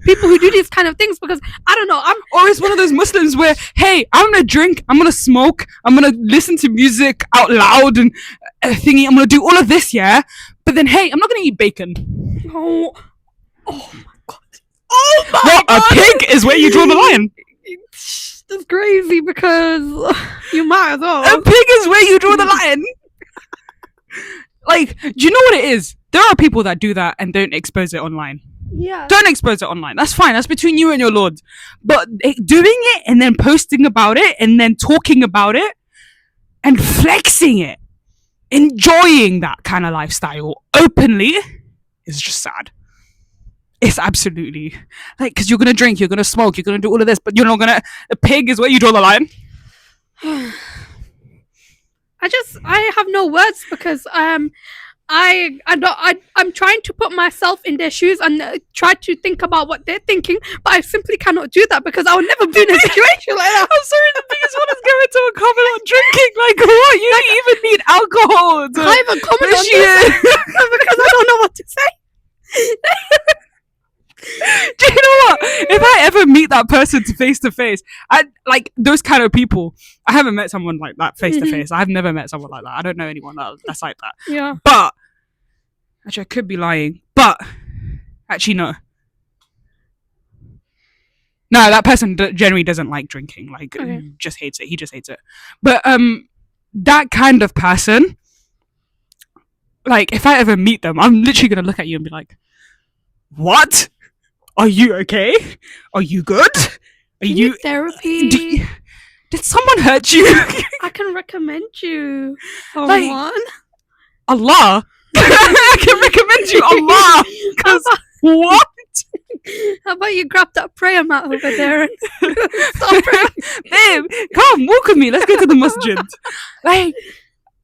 people who do these kind of things, because I don't know. Or it's one of those Muslims where, hey, I'm gonna drink, I'm gonna smoke, I'm gonna listen to music out loud and thingy. I'm gonna do all of this, yeah. But then, hey, I'm not gonna eat bacon. Oh my god. Oh my What? god. A pig is where you draw the line. That's crazy, because you might as well. A pig is where you draw the line. Like, do you know what it is? There are people that do that and don't expose it online. Yeah. Don't expose it online. That's fine. That's between you and your Lord. But doing it and then posting about it and then talking about it and flexing it, enjoying that kind of lifestyle openly, is just sad. It's absolutely like, because you're gonna drink, you're gonna smoke, you're gonna do all of this, but you're not gonna. A pig is where you draw the line. I have no words, because I'm trying to put myself in their shoes and try to think about what they're thinking, but I simply cannot do that, because I would never be in a situation like that. I'm sorry, the biggest one is going to a comment on drinking. Like, what? You don't even need alcohol. I have a comment on this because I don't know what to say. Do you know what? If I ever meet that person face to face, I like those kind of people. I haven't met someone like that face to face. I've never met someone like that. I don't know anyone that's like that. Yeah. But actually, I could be lying. But actually, no. No, that person generally doesn't like drinking. Like, just hates it. He just hates it. But that kind of person, like, if I ever meet them, I'm literally gonna look at you and be like, "What? Are you okay? Are you good? Are you need therapy? Did someone hurt you?" I can recommend you someone. Like, Allah. I can recommend you Allah. Because what? How about you grab that prayer mat over there and stop praying? Babe, come walk with me. Let's go to the masjid. Like,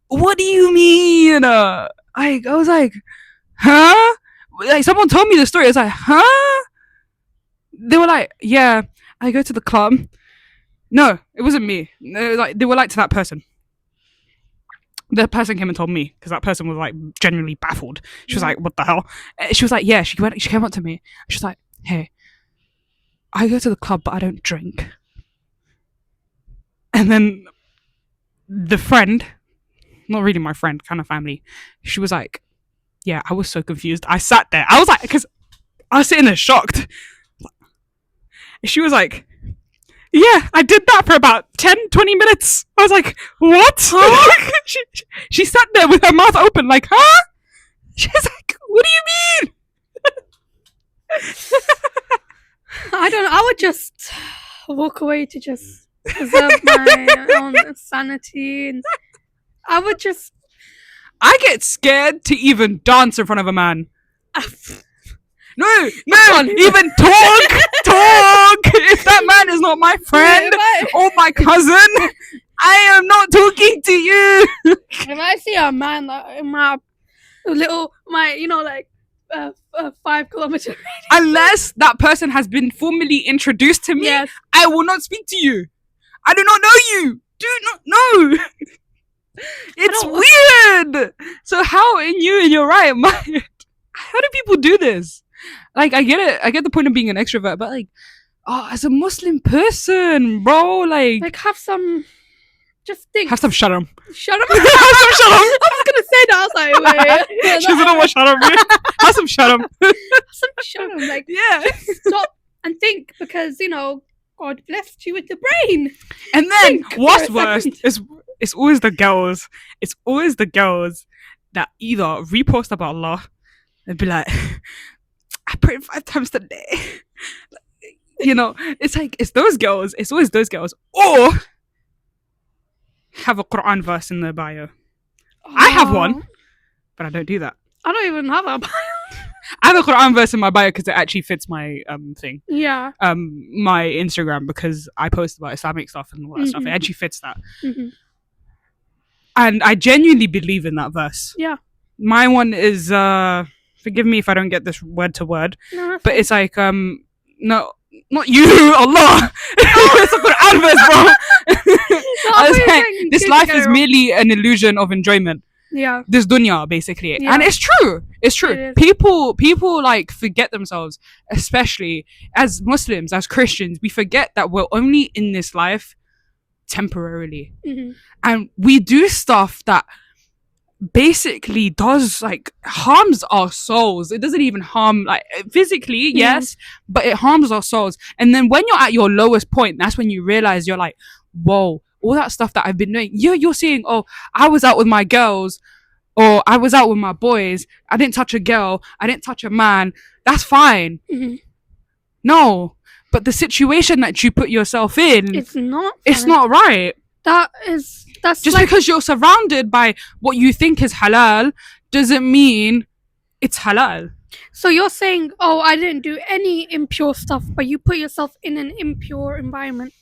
what do you mean? I was like, huh? Like, someone told me the story. I was like, huh? They were like, yeah, I go to the club. No, it wasn't me. They were like to that person. The person came and told me, because that person was like genuinely baffled. She was like, what the hell? She was like, yeah, she came up to me. She was like, hey, I go to the club, but I don't drink. And then the friend, not really my friend, kind of family, she was like, yeah, I was so confused. I sat there. I was like, because I was sitting there shocked. She was like, yeah, I did that for about 10-20 minutes. I was like, what? Huh? she sat there with her mouth open like, huh? She's like, what do you mean? I don't know. I would just walk away to just preserve my own sanity. And I would just... I get scared to even dance in front of a man. No, even talk. If that man is not my friend or my cousin, I am not talking to you. If I see a man like in my 5 kilometer radius, unless that person has been formally introduced to me, yes, I will not speak to you. I do not know you. Do not know. It's weird. So how in your right mind, how do people do this? Like, I get it. I get the point of being an extrovert, but like, as a Muslim person, bro, like have some. Just think. Have some sharam. Sharam. Have some sharam. I was gonna say that. I was like, wait. She doesn't know what sharam means. Have some sharam. Some sharam. Like, yeah. Stop and think, because God blessed you with the brain. And then what's worse is it's always the girls. It's always the girls that either repost about Allah and be like, I prayed 5 times today. It's like, it's those girls. It's always those girls. Or have a Quran verse in their bio. I have one, but I don't do that. I don't even have a bio. I have a Quran verse in my bio because it actually fits my thing. Yeah. My Instagram, because I post about Islamic stuff and all that stuff. It actually fits that. Mm-hmm. And I genuinely believe in that verse. Yeah. My one is forgive me if I don't get this word to word, but it's like no, not you, Allah. It's a Quran verse, bro. I was like, this life is merely an illusion of enjoyment. Yeah. This dunya, basically. Yeah. And it's true. It's true. People like forget themselves, especially as Muslims, as Christians. We forget that we're only in this life temporarily. Mm-hmm. And we do stuff that basically does harms our souls. It doesn't even harm physically, yes, but it harms our souls. And then when you're at your lowest point, that's when you realize you're like, whoa, all that stuff that I've been doing, you're seeing, oh, I was out with my girls, or I was out with my boys, I didn't touch a girl, I didn't touch a man, that's fine. Mm-hmm. No, but the situation that you put yourself in, it's not right. That's just because you're surrounded by what you think is halal doesn't mean it's halal. So you're saying, oh, I didn't do any impure stuff, but you put yourself in an impure environment.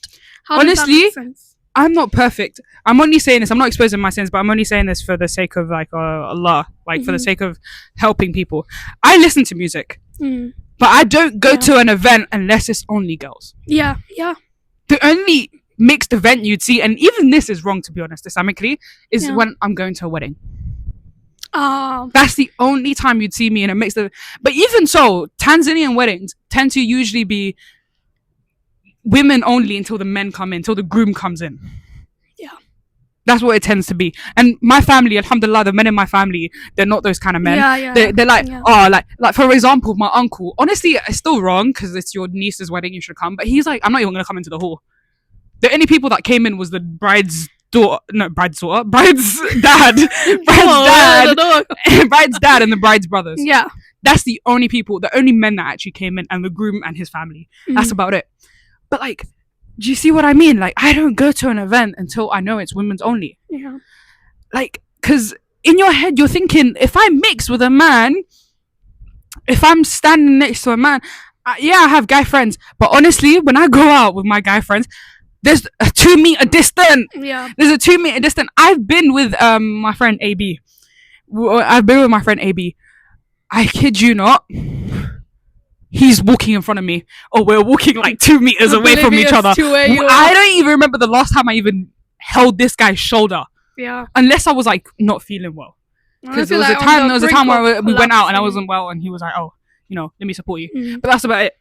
How does that make sense? I'm not perfect. I'm only saying this. I'm not exposing my sins, but I'm only saying this for the sake of Allah, for the sake of helping people. I listen to music, but I don't go to an event unless it's only girls. Yeah, yeah. The only mixed event you'd see, and even this is wrong to be honest, Islamically, is when I'm going to a wedding. That's the only time you'd see me in a mixed event. But even so, Tanzanian weddings tend to usually be women only until the men come in, until the groom comes in. Yeah. That's what it tends to be. And my family, alhamdulillah, the men in my family, they're not those kind of men. Yeah. They're like, like for example, my uncle, honestly, it's still wrong because it's your niece's wedding, you should come. But he's like, I'm not even going to come into the hall. The only people that came in was the bride's dad, bride's dad, and the bride's brothers. Yeah. That's the only men that actually came in, and the groom and his family. That's about it. But do you see what I mean? I don't go to an event until I know it's women's only. Yeah. Because in your head, you're thinking, if I mix with a man, if I'm standing next to a man, I have guy friends. But honestly, when I go out with my guy friends, there's a 2 meter distance. Yeah. There's a 2 meter distance. I've been with my friend AB. I kid you not. He's walking in front of me, or we're walking 2 meters away from each other. I don't even remember the last time I even held this guy's shoulder. Yeah. Unless I was not feeling well. Because there was a time where we went out and I wasn't well, and he was like, oh, let me support you. Mm-hmm. But that's about it.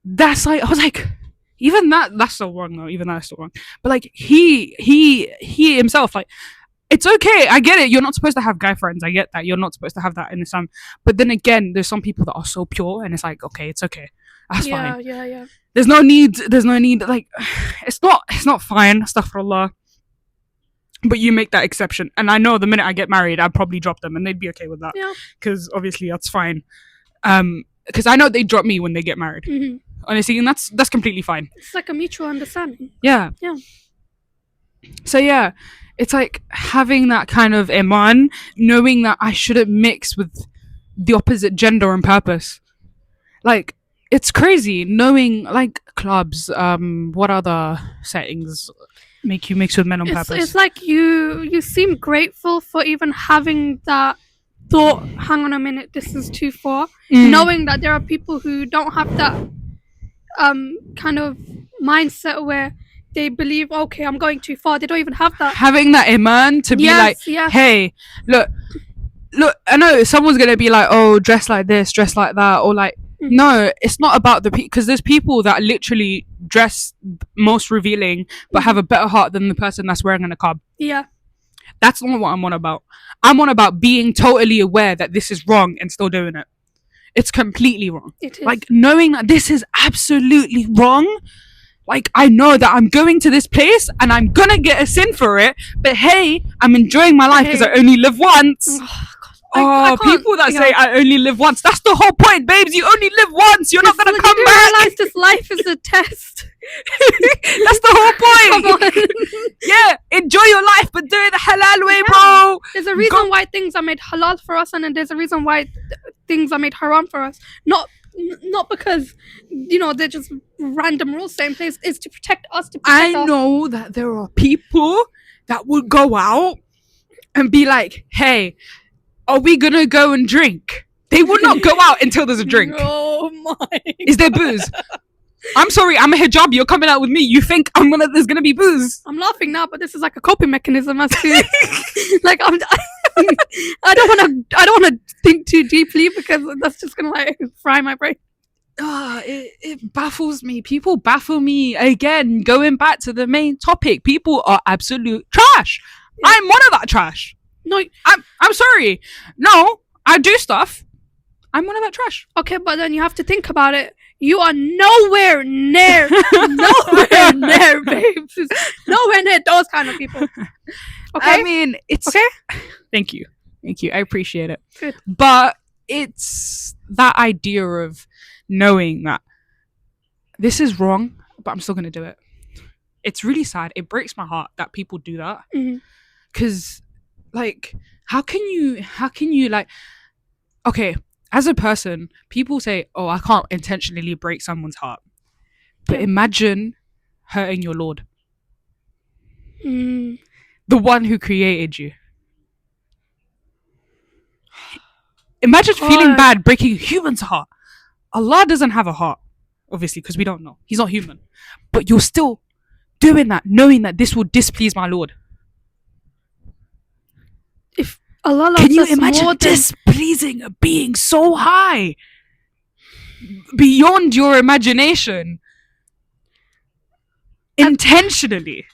That's I was like, even that's still wrong though. Even that's still wrong. But he himself, it's okay. I get it. You're not supposed to have guy friends. I get that. You're not supposed to have that in Islam. But then again, there's some people that are so pure, and it's okay, it's okay. That's fine. Yeah. There's no need. It's not fine. Astaghfirullah. But you make that exception. And I know the minute I get married, I'd probably drop them, and they'd be okay with that. Yeah. Because obviously that's fine. Because I know they drop me when they get married. Mm-hmm. Honestly, and that's completely fine. It's a mutual understanding. Yeah. Yeah. So yeah. It's having that kind of iman, knowing that I shouldn't mix with the opposite gender on purpose. It's crazy knowing clubs, what other settings make you mix with men on purpose. It's you seem grateful for even having that thought, hang on a minute, this is too far. Knowing that there are people who don't have that kind of mindset where they believe, okay, I'm going too far. They don't even have that. Having that iman to be like, hey, look, I know someone's gonna be like, oh, dress like this, dress like that, or like, no, it's not about the because there's people that literally dress most revealing but have a better heart than the person that's wearing a niqab. Yeah. That's not what I'm on about. I'm on about being totally aware that this is wrong and still doing it. It's completely wrong. It is. Like, knowing that this is absolutely wrong. Like, I know that I'm going to this place and I'm gonna get a sin for it, but hey, I'm enjoying my life because I only live once. I people that say I only live once. That's the whole point, babes. You only live once. You're not gonna come you back. Realize this life is a test. That's the whole point. Yeah, enjoy your life, but do it the halal way, bro. There's a reason why things are made halal for us, and then there's a reason why things are made haram for us. Not because, you know, they're just random rules. Same place is to protect us. I know that there are people that would go out and be like, "Hey, are we gonna go and drink?" They would not go out until there's a drink. Oh my! Is there booze? I'm sorry, I'm a hijabi. You're coming out with me. You think there's gonna be booze? I'm laughing now, but this is like a coping mechanism as to like I don't want to think too deeply because that's just gonna like fry my brain. It baffles me. People baffle me. Again, going back to the main topic, people are absolute trash. Yeah. I'm one of that trash. No, I'm sorry. No, I do stuff. I'm one of that trash. Okay, but then you have to think about it. You are nowhere near, babes. Nowhere near those kind of people. Okay? I mean, it's... Okay? Thank you. I appreciate it. Good. But it's that idea of knowing that this is wrong, but I'm still going to do it. It's really sad. It breaks my heart that people do that. Because, like, how can you, like... Okay, as a person, people say, oh, I can't intentionally break someone's heart. But imagine hurting your Lord. The one who created you. Imagine feeling bad breaking a human's heart. Allah doesn't have a heart, obviously, because we don't know. He's not human. But you're still doing that, knowing that this will displease my Lord. If Allah loves Can you imagine displeasing a being so high? Beyond your imagination. Intentionally.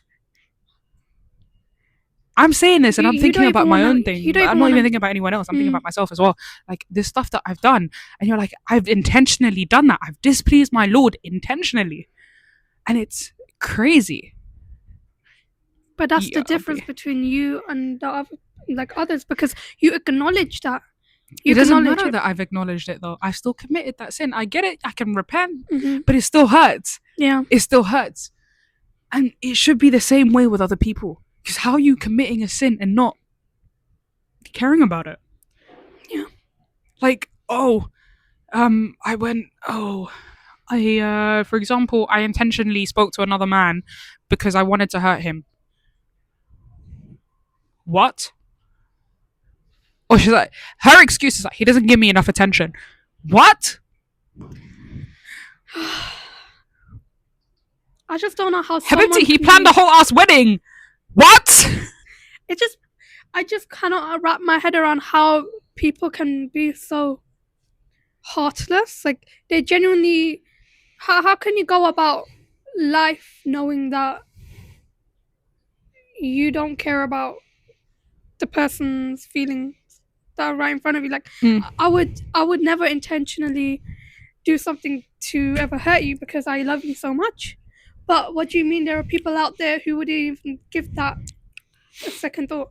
I'm saying this and I'm thinking about my own thing. I'm not even thinking about anyone else. I'm thinking about myself as well. Like, this stuff that I've done. And you're like, I've intentionally done that. I've displeased my Lord intentionally. And it's crazy. But that's the difference between you and the other, like others, because you acknowledge that. It doesn't matter that I've acknowledged it, though. I've still committed that sin. I get it. I can repent. But it still hurts. Yeah. It still hurts. And it should be the same way with other people. Because how are you committing a sin and not caring about it? Yeah. Like, for example, I intentionally spoke to another man because I wanted to hurt him. What? Or she's like, her excuse is like, he doesn't give me enough attention. What? I just don't know how he planned the whole ass wedding. What? I just cannot wrap my head around how people can be so heartless. Like, they genuinely... How can you go about life knowing that you don't care about the person's feelings that are right in front of you? Like, I would never intentionally do something to ever hurt you because I love you so much. But what do you mean there are people out there who would even give that a second thought?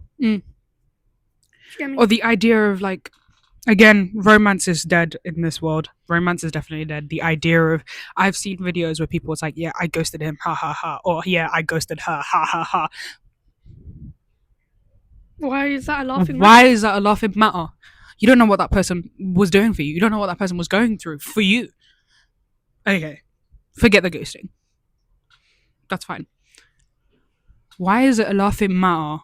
Or the idea of, like, again, romance is dead in this world. Romance is definitely dead. The idea of, I've seen videos where people, it's like, yeah, I ghosted him, ha ha ha. Or, yeah, I ghosted her, ha ha ha. Why is that a laughing matter? Why is that a laughing matter? You don't know what that person was doing for you. You don't know what that person was going through for you. Okay. Forget the ghosting. That's fine. Why is it a laughing matter?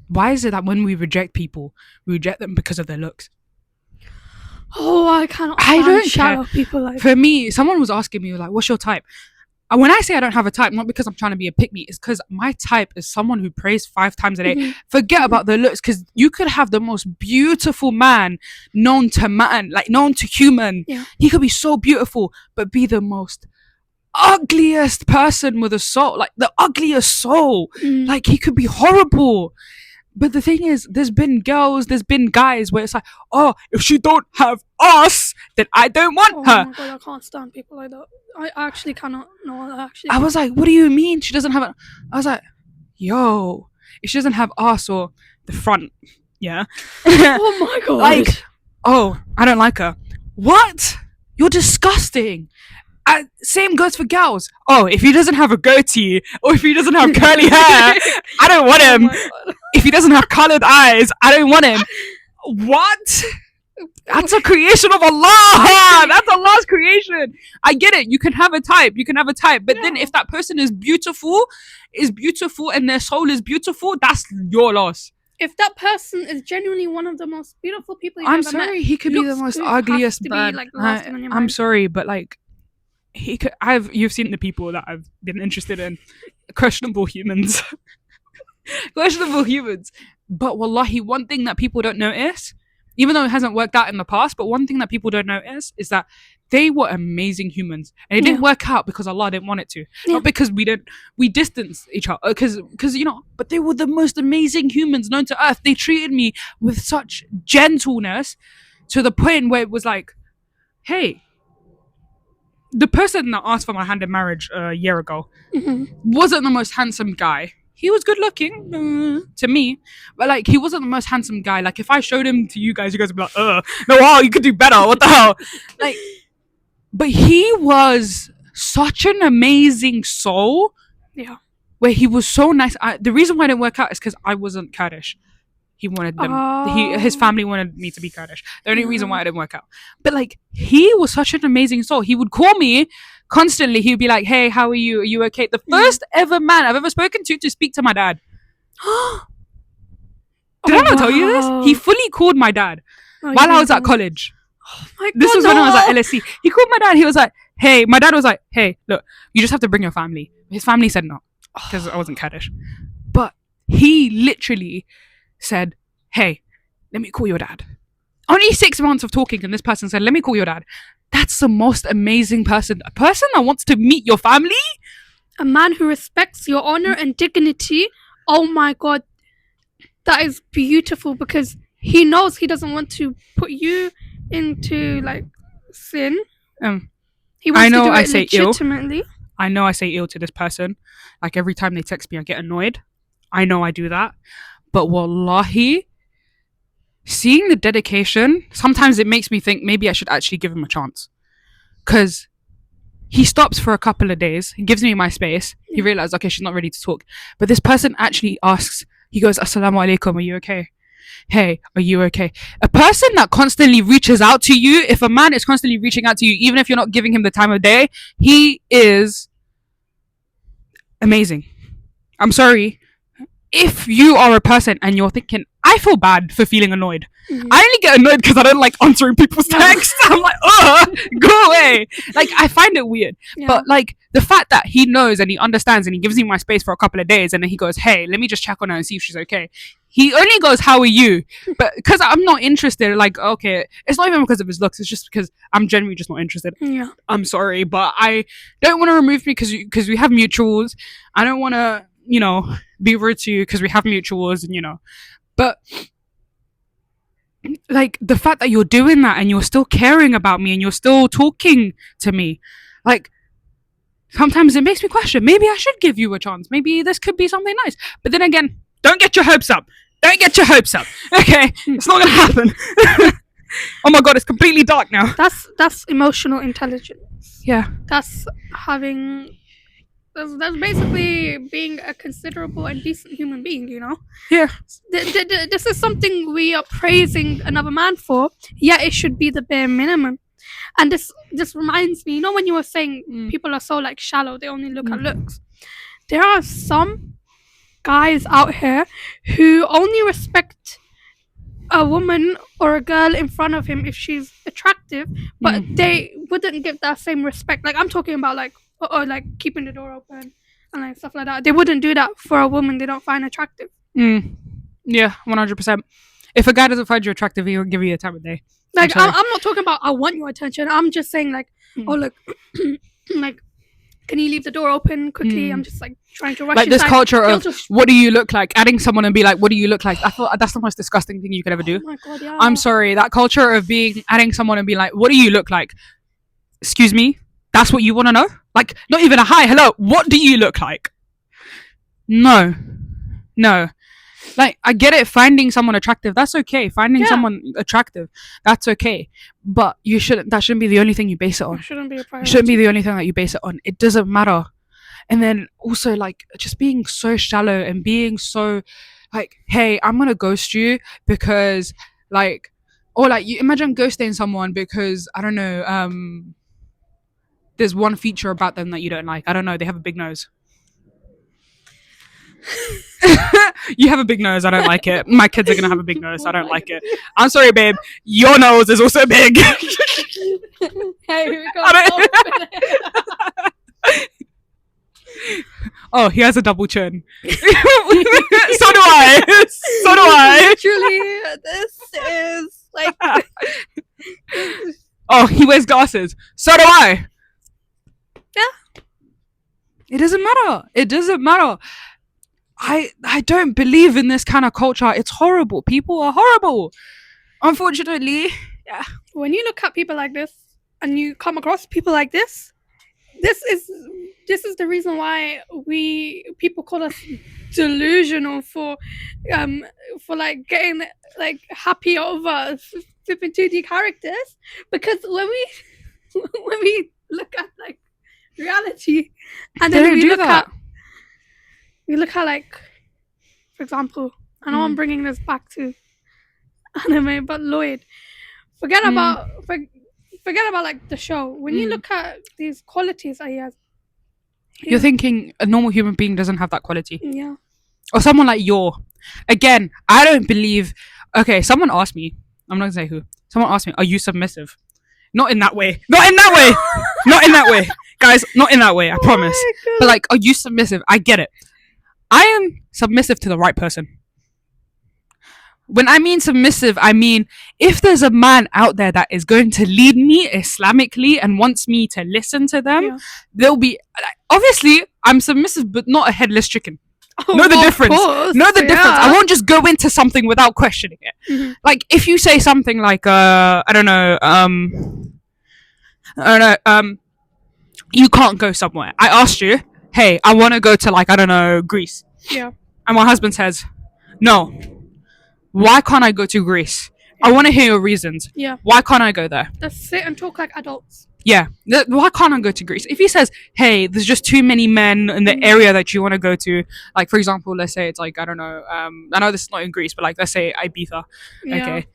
Why is it that when we reject people, we reject them because of their looks? Oh, I don't care. People like... For me, someone was asking me, like, what's your type? when I say I don't have a type, not because I'm trying to be a pick me, it's because my type is someone who prays 5 times a day. Mm-hmm. Forget about the looks, because you could have the most beautiful man known to man, like known to human. Yeah. He could be so beautiful, but be the most ugliest person with a soul, like the ugliest soul. Mm. Like he could be horrible. But the thing is, there's been guys where it's like, oh, if she don't have us, then I don't want her. Oh my god, I can't stand people like that. I actually cannot. No, I actually. I was like, what do you mean she doesn't have it? I was like, yo, if she doesn't have us or the front, yeah. Oh my god. Like, oh, I don't like her. What? You're disgusting. Same goes for girls. Oh, if he doesn't have a goatee or if he doesn't have curly hair, I don't want him. If he doesn't have colored eyes, I don't want him. What? That's a creation of Allah. That's Allah's creation. I get it. You can have a type. But then if that person is beautiful and their soul is beautiful, that's your loss. If that person is genuinely one of the most beautiful people you've I'm ever met, sorry, he could be the most ugliest man. Like, I'm I'm sorry, but like he could. You've seen the people that I've been interested in. Questionable humans. Questionable humans. But wallahi, one thing that people don't notice, even though it hasn't worked out in the past, but one thing that people don't notice is that they were amazing humans, and it didn't work out because Allah didn't want it to, not because we distanced each other, because but they were the most amazing humans known to earth. They treated me with such gentleness to the point where it was like, hey, the person that asked for my hand in marriage a year ago wasn't the most handsome guy. He was good looking to me, but like he wasn't the most handsome guy. Like if I showed him to you guys would be like, no, wow, you could do better. What the hell? Like, but he was such an amazing soul. Yeah. Where he was so nice. The reason why it didn't work out is because I wasn't Kurdish. He wanted them. His family wanted me to be Kurdish. The only reason why it didn't work out. But like he was such an amazing soul. He would call me constantly. He would be like, "Hey, how are you? Are you okay?" The first ever man I've ever spoken to speak to my dad. Did I not tell you this? He fully called my dad while I was at college. Oh my God, this was when I was at LSE. He called my dad. He was like, "Hey," my dad was like, "Hey, look, you just have to bring your family." His family said no because I wasn't Kurdish. But he literally said, "Hey, let me call your dad." Only 6 months of talking, and this person said, "Let me call your dad." That's the most amazing person. A person that wants to meet your family. A man who respects your honor and dignity. Oh my God. That is beautiful, because he knows he doesn't want to put you into like sin. He wants to do it legitimately. I know I say ill to this person. Like every time they text me, I get annoyed. I know I do that. But wallahi, seeing the dedication, sometimes it makes me think maybe I should actually give him a chance. Because he stops for a couple of days. He gives me my space. He realizes, okay, she's not ready to talk. But this person actually asks, he goes, "Assalamu alaikum, are you okay? Hey, are you okay?" A person that constantly reaches out to you, if a man is constantly reaching out to you, even if you're not giving him the time of day, he is amazing. I'm sorry. If you are a person and you're thinking, I feel bad for feeling annoyed. I only get annoyed because I don't like answering people's texts. I'm like, go away. Like, I find it weird. Yeah. But like the fact that he knows and he understands and he gives me my space for a couple of days and then he goes, "Hey, let me just check on her and see if she's okay." He only goes, "How are you?" But because I'm not interested, like, okay, it's not even because of his looks. It's just because I'm genuinely just not interested. Yeah. I'm sorry, but I don't want to remove me because we have mutuals. I don't want to, be rude to you because we have mutuals and, but like the fact that you're doing that and you're still caring about me and you're still talking to me, like sometimes it makes me question, maybe I should give you a chance. Maybe this could be something nice. But then again, don't get your hopes up. Okay? It's not going to happen. Oh my God, it's completely dark now. That's emotional intelligence. Yeah. That's basically being a considerable and decent human being, Yeah. This is something we are praising another man for, yet it should be the bare minimum. And this reminds me, when you were saying people are so like shallow, they only look at looks. There are some guys out here who only respect a woman or a girl in front of him if she's attractive, but they wouldn't give that same respect. Like, I'm talking about like or like keeping the door open and like stuff like that. They wouldn't do that for a woman they don't find attractive. Yeah, 100%. If a guy doesn't find you attractive, he will give you a time of day. Like, I'm not talking about I want your attention. I'm just saying, like, oh, look, like, can you leave the door open quickly? I'm just, like, trying to rush like, inside. this culture of, what do you look like? Adding someone and be like, what do you look like? I thought that's the most disgusting thing you could ever do. Oh, my God, yeah. I'm sorry. That culture of adding someone and be like, what do you look like? Excuse me? That's what you want to know? Like, not even a hi, hello. What do you look like? No. Like, I get it, finding someone attractive, that's okay. Finding someone attractive, that's okay. But that shouldn't be the only thing you base it on. It shouldn't be a priority. It shouldn't be the only thing that you base it on. It doesn't matter. And then also, like, just being so shallow and being so, like, hey, I'm gonna ghost you because, like, or like, you imagine ghosting someone because, I don't know, there's one feature about them that you don't like. I don't know, they have a big nose. You have a big nose, I don't like it. My kids are gonna have a big nose, I don't like it. I'm sorry, babe, your nose is also big. Hey, we got oh, he has a double chin. So do I. Literally, this is like oh, he wears glasses. So do I. Yeah. It doesn't matter. I don't believe in this kind of culture. It's horrible. People are horrible. Unfortunately, yeah. When you look at people like this and you come across people like this is the reason why people call us delusional for like getting like happy over flipping 2D characters, because when we look at like reality and then we look at like, for example, I know I'm bringing this back to anime, but Lloyd, forget about like the show. When you look at these qualities that he has, you're thinking a normal human being doesn't have that quality. Yeah. Or someone like again, I don't believe. Okay, someone asked me. I'm not gonna say who. Someone asked me, "Are you submissive?" Not in that way. Not in that way, guys. Not in that way. I promise. But like, are you submissive? I get it. I am submissive to the right person. When I mean submissive, I mean if there's a man out there that is going to lead me Islamically and wants me to listen to them, they'll be, obviously I'm submissive, but not a headless chicken. Know the difference. Know the difference. I won't just go into something without questioning it. Like, if you say something like, you can't go somewhere. I asked you, hey, I want to go to, like, I don't know, Greece. Yeah. And my husband says, no. Why can't I go to Greece? I want to hear your reasons. Yeah. Why can't I go there? Let's sit and talk like adults. Yeah. Why can't I go to Greece? If he says, hey, there's just too many men in the area that you want to go to, like, for example, let's say it's like, I don't know, I know this is not in Greece, but like, let's say Ibiza. Yeah. Okay.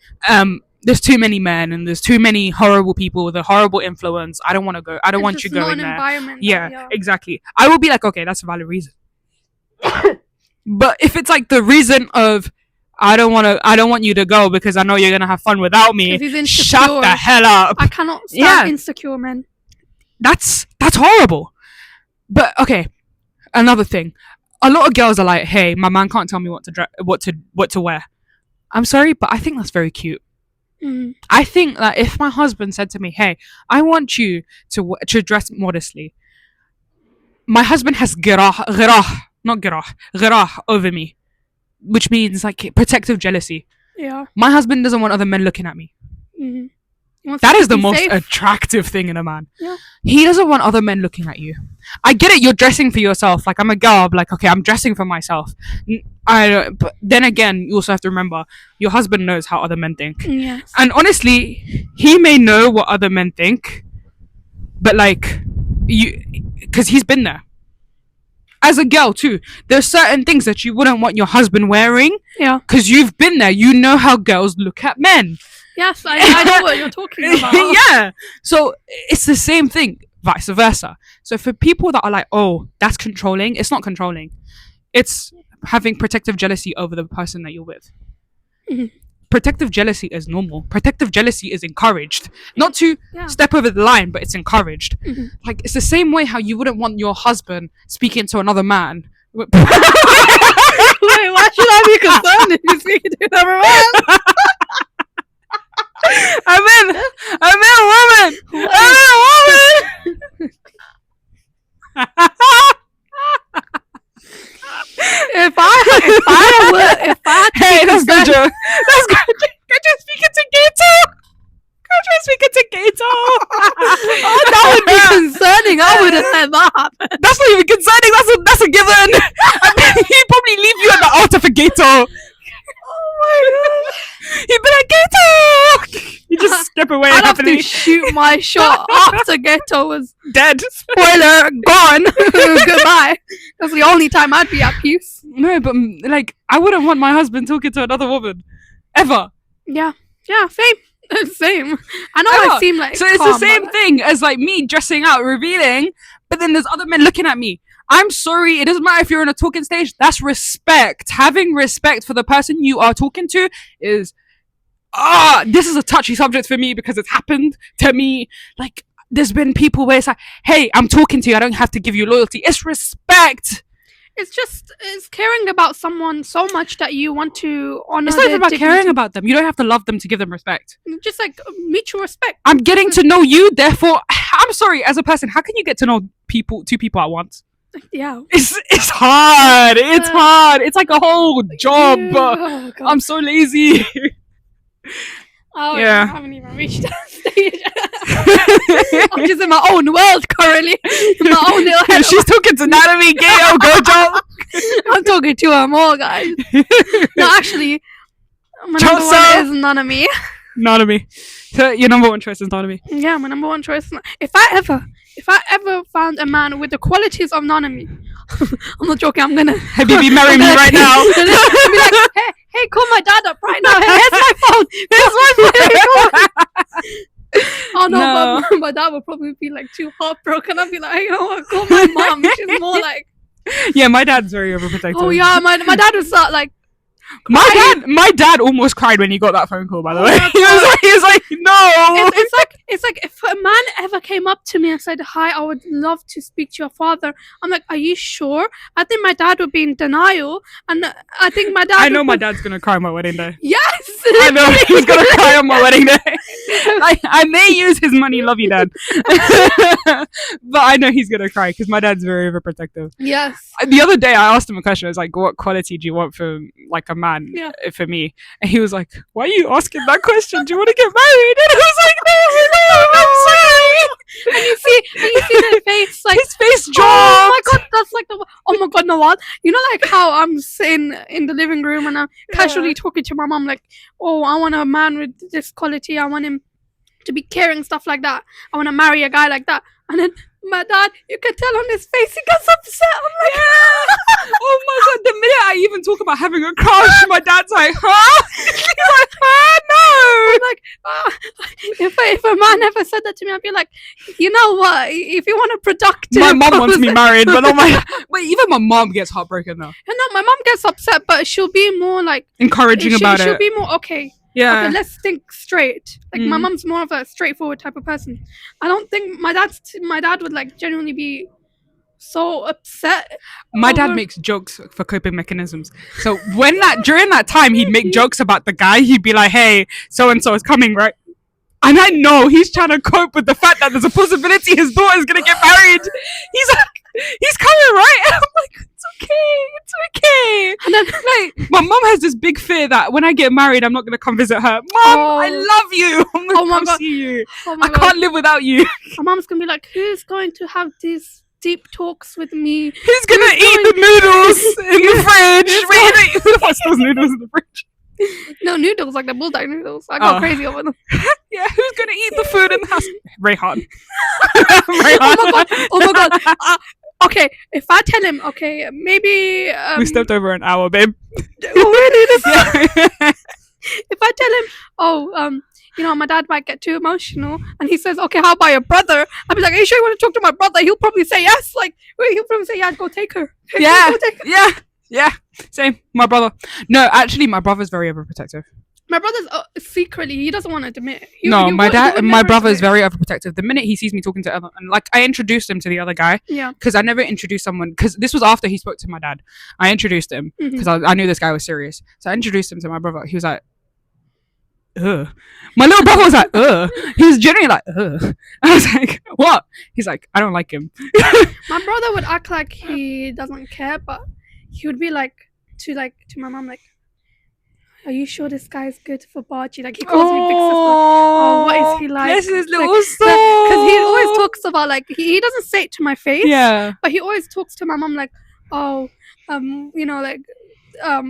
There's too many men and there's too many horrible people with a horrible influence. I don't want to go. I don't want you going there. Yeah, exactly. I will be like, okay, that's a valid reason. But if it's like the reason of, I don't want you to go because I know you're gonna have fun without me. Shut the hell up. I cannot stand insecure men. That's horrible. But okay, another thing. A lot of girls are like, hey, my man can't tell me what to wear. I'm sorry, but I think that's very cute. I think that if my husband said to me, hey, I want you to dress modestly, my husband has girah over me, which means like protective jealousy. Yeah. My husband doesn't want other men looking at me. That is the most attractive thing in a man. Yeah. He doesn't want other men looking at you. I get it, you're dressing for yourself. Like, I'm a girl, I'm like, okay, I'm dressing for myself. But then again, you also have to remember, your husband knows how other men think. Yes. And honestly, he may know what other men think, but like, because he's been there. As a girl too, there's certain things that you wouldn't want your husband wearing. Yeah. Because you've been there. You know how girls look at men. Yes, I know what you're talking about. Yeah. So it's the same thing, vice versa. So for people that are like, oh, that's controlling, it's not controlling. It's having protective jealousy over the person that you're with. protective jealousy is normal. Protective jealousy is encouraged. Not to step over the line, but it's encouraged. Mm-hmm. Like, it's the same way how you wouldn't want your husband speaking to another man. Wait, why should I be concerned if you're speaking to another man? I meant a woman. If I Hey, that's good, Joe. That's good. You're speaking to Gato. You're speaking to Gato. Oh, that would be concerning. I wouldn't let that happen. That's not even concerning. That's a given. And then he'd probably leave you at the altar for Gato. Oh my god. He'd be like, Gato. You just step away. I'd have to shoot my shot after Ghetto was dead. Spoiler, gone. Goodbye. That's the only time I'd be at peace. No, but like, I wouldn't want my husband talking to another woman. Ever. Yeah, same. Same. I know I seem like so it's the same thing as like me dressing out, revealing, but then there's other men looking at me. I'm sorry, it doesn't matter if you're on a talking stage. That's respect. Having respect for the person you are talking to is this is a touchy subject for me because it's happened to me. Like, there's been people where it's like, hey, I'm talking to you, I don't have to give you loyalty. It's respect. It's caring about someone so much that you want to honor. It's not even about caring about them. You don't have to love them to give them respect. Just like mutual respect. I'm getting to know you, therefore, I'm sorry, as a person, how can you get to know two people at once? Yeah. It's hard. It's hard. It's like a whole job. Oh, I'm so lazy. Oh yeah, I haven't even reached that stage. I'm just in my own world currently. In my own little head. She's talking to Natalie Gale, go job. I'm talking to her more, guys. No, actually, my number one is Nanami. Nanami. So your number one choice is Nanami. Yeah, my number one choice. If I ever found a man with the qualities of Nanami, I'm not joking. I'm gonna Habibi, marry me right now. I'll be like, hey, call my dad up right now. Hey, here's my phone. Here's my phone. Oh no, but my dad would probably be like too heartbroken. I'd be like, hey, you know what? Call my mom. She's more like. Yeah, my dad's very overprotective. Oh yeah, my dad would start like. My dad almost cried when he got that phone call, by the way. He was like, no. It's like if a man ever came up to me and said, hi, I would love to speak to your father. I'm like, are you sure? I think my dad would be in denial, and I think my dad. I know my dad's gonna cry on my wedding day. Yes. I know he's gonna cry on my wedding day. I may use his money, love you, Dad. But I know he's gonna cry because my dad's very overprotective. Yes. The other day I asked him a question. I was like, what quality do you want from like a man for me? And he was like, why are you asking that question? Do you want to get married? And I was like, no, I'm sorry. And you see the face, like his face dropped. Oh my god, that's like oh my god, no what? You know, like how I'm sitting in the living room and I'm casually talking to my mom, like, oh, I want a man with this quality. I want him to be caring, stuff like that. I want to marry a guy like that. And then my dad, you can tell on his face, he gets upset. I'm like, oh my god, the minute I even talk about having a crush, my dad's like, huh? He's like, no. I'm like, if a man ever said that to me, I'd be like, you know what? If you want a productive, my mom wants me married, but wait, even my mom gets heartbroken though. And no, my mom gets upset, but she'll be more like encouraging about it. She'll be more okay. Yeah. Okay, let's think straight. Like my mom's more of a straightforward type of person. I don't think my dad would like genuinely be so upset. My dad makes jokes for coping mechanisms. So during that time he'd make jokes about the guy, he'd be like, hey, so and so is coming, right? And I know he's trying to cope with the fact that there's a possibility his daughter's gonna get married. He's like, he's coming, right? And I'm like, it's okay. And then like my mom has this big fear that when I get married, I'm not gonna come visit her. Mom, I love you. I'm gonna come see you. I can't live without you. My mom's gonna be like, who's going to have these deep talks with me? Who's gonna eat the noodles in the fridge? Who the fuck stores noodles in the fridge? No, noodles, like the bulldog noodles. I go crazy over them. Yeah, who's gonna eat the food in the house? Rayhan. Oh my god. Okay, if I tell him, okay, maybe we stepped over an hour, babe. Really? If I tell him, you know, my dad might get too emotional, and he says, okay, how about your brother? I'll be like, are you sure you want to talk to my brother? He'll probably say yes. Like, he'll probably say, yeah, go take her. Yeah. Same. My brother. No, actually, my brother's very overprotective. My brother's secretly, he doesn't want to admit. My brother is very overprotective. The minute he sees me talking to other, and like I introduced him to the other guy, because I never introduced someone, because this was after he spoke to my dad. I introduced him because I knew this guy was serious, so I introduced him to my brother. He was like, ugh. My little brother was like, ugh. He was genuinely like, ugh. I was like, what? He's like, I don't like him. My brother would act like he doesn't care, but he would be like to my mom, like, are you sure this guy's good for Bargy? Like, he calls me big sister. Oh, what is he like? This is little like, soul. Because he always talks about, like, he doesn't say it to my face. Yeah. But he always talks to my mom like, oh, you know, like, I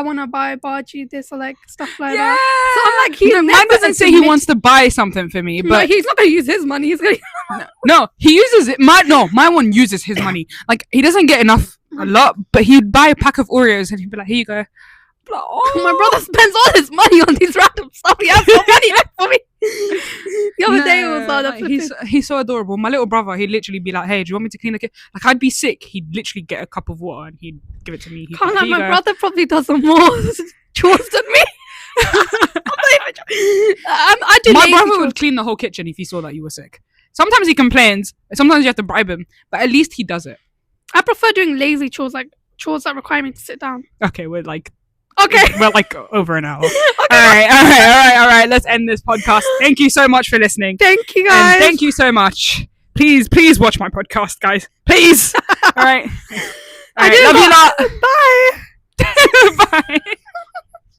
want to buy Bargy this or like stuff like that. So I'm like, man doesn't say he wants to buy something for me, but he's not gonna use his money. He's gonna no, he uses it. My one uses his money. Like, he doesn't get a lot, but he'd buy a pack of Oreos and he'd be like, here you go. Like, oh. My brother spends all his money on these random stuff. He has no money left for me. The other day it was he's so adorable. My little brother, he'd literally be like, hey, do you want me to clean the kitchen? Like, I'd be sick, he'd literally get a cup of water and he'd give it to me. Can't lie, my brother probably does more chores than me. My brother would clean the whole kitchen if he saw that you were sick. Sometimes he complains, sometimes you have to bribe him, but at least he does it. I prefer doing lazy chores, like chores that require me to sit down. Okay, we're like over an hour. Okay. All right. Let's end this podcast. Thank you so much for listening. Thank you, guys. And thank you so much. Please watch my podcast, guys. Please. All right. All right. Love you lot. Bye. Bye.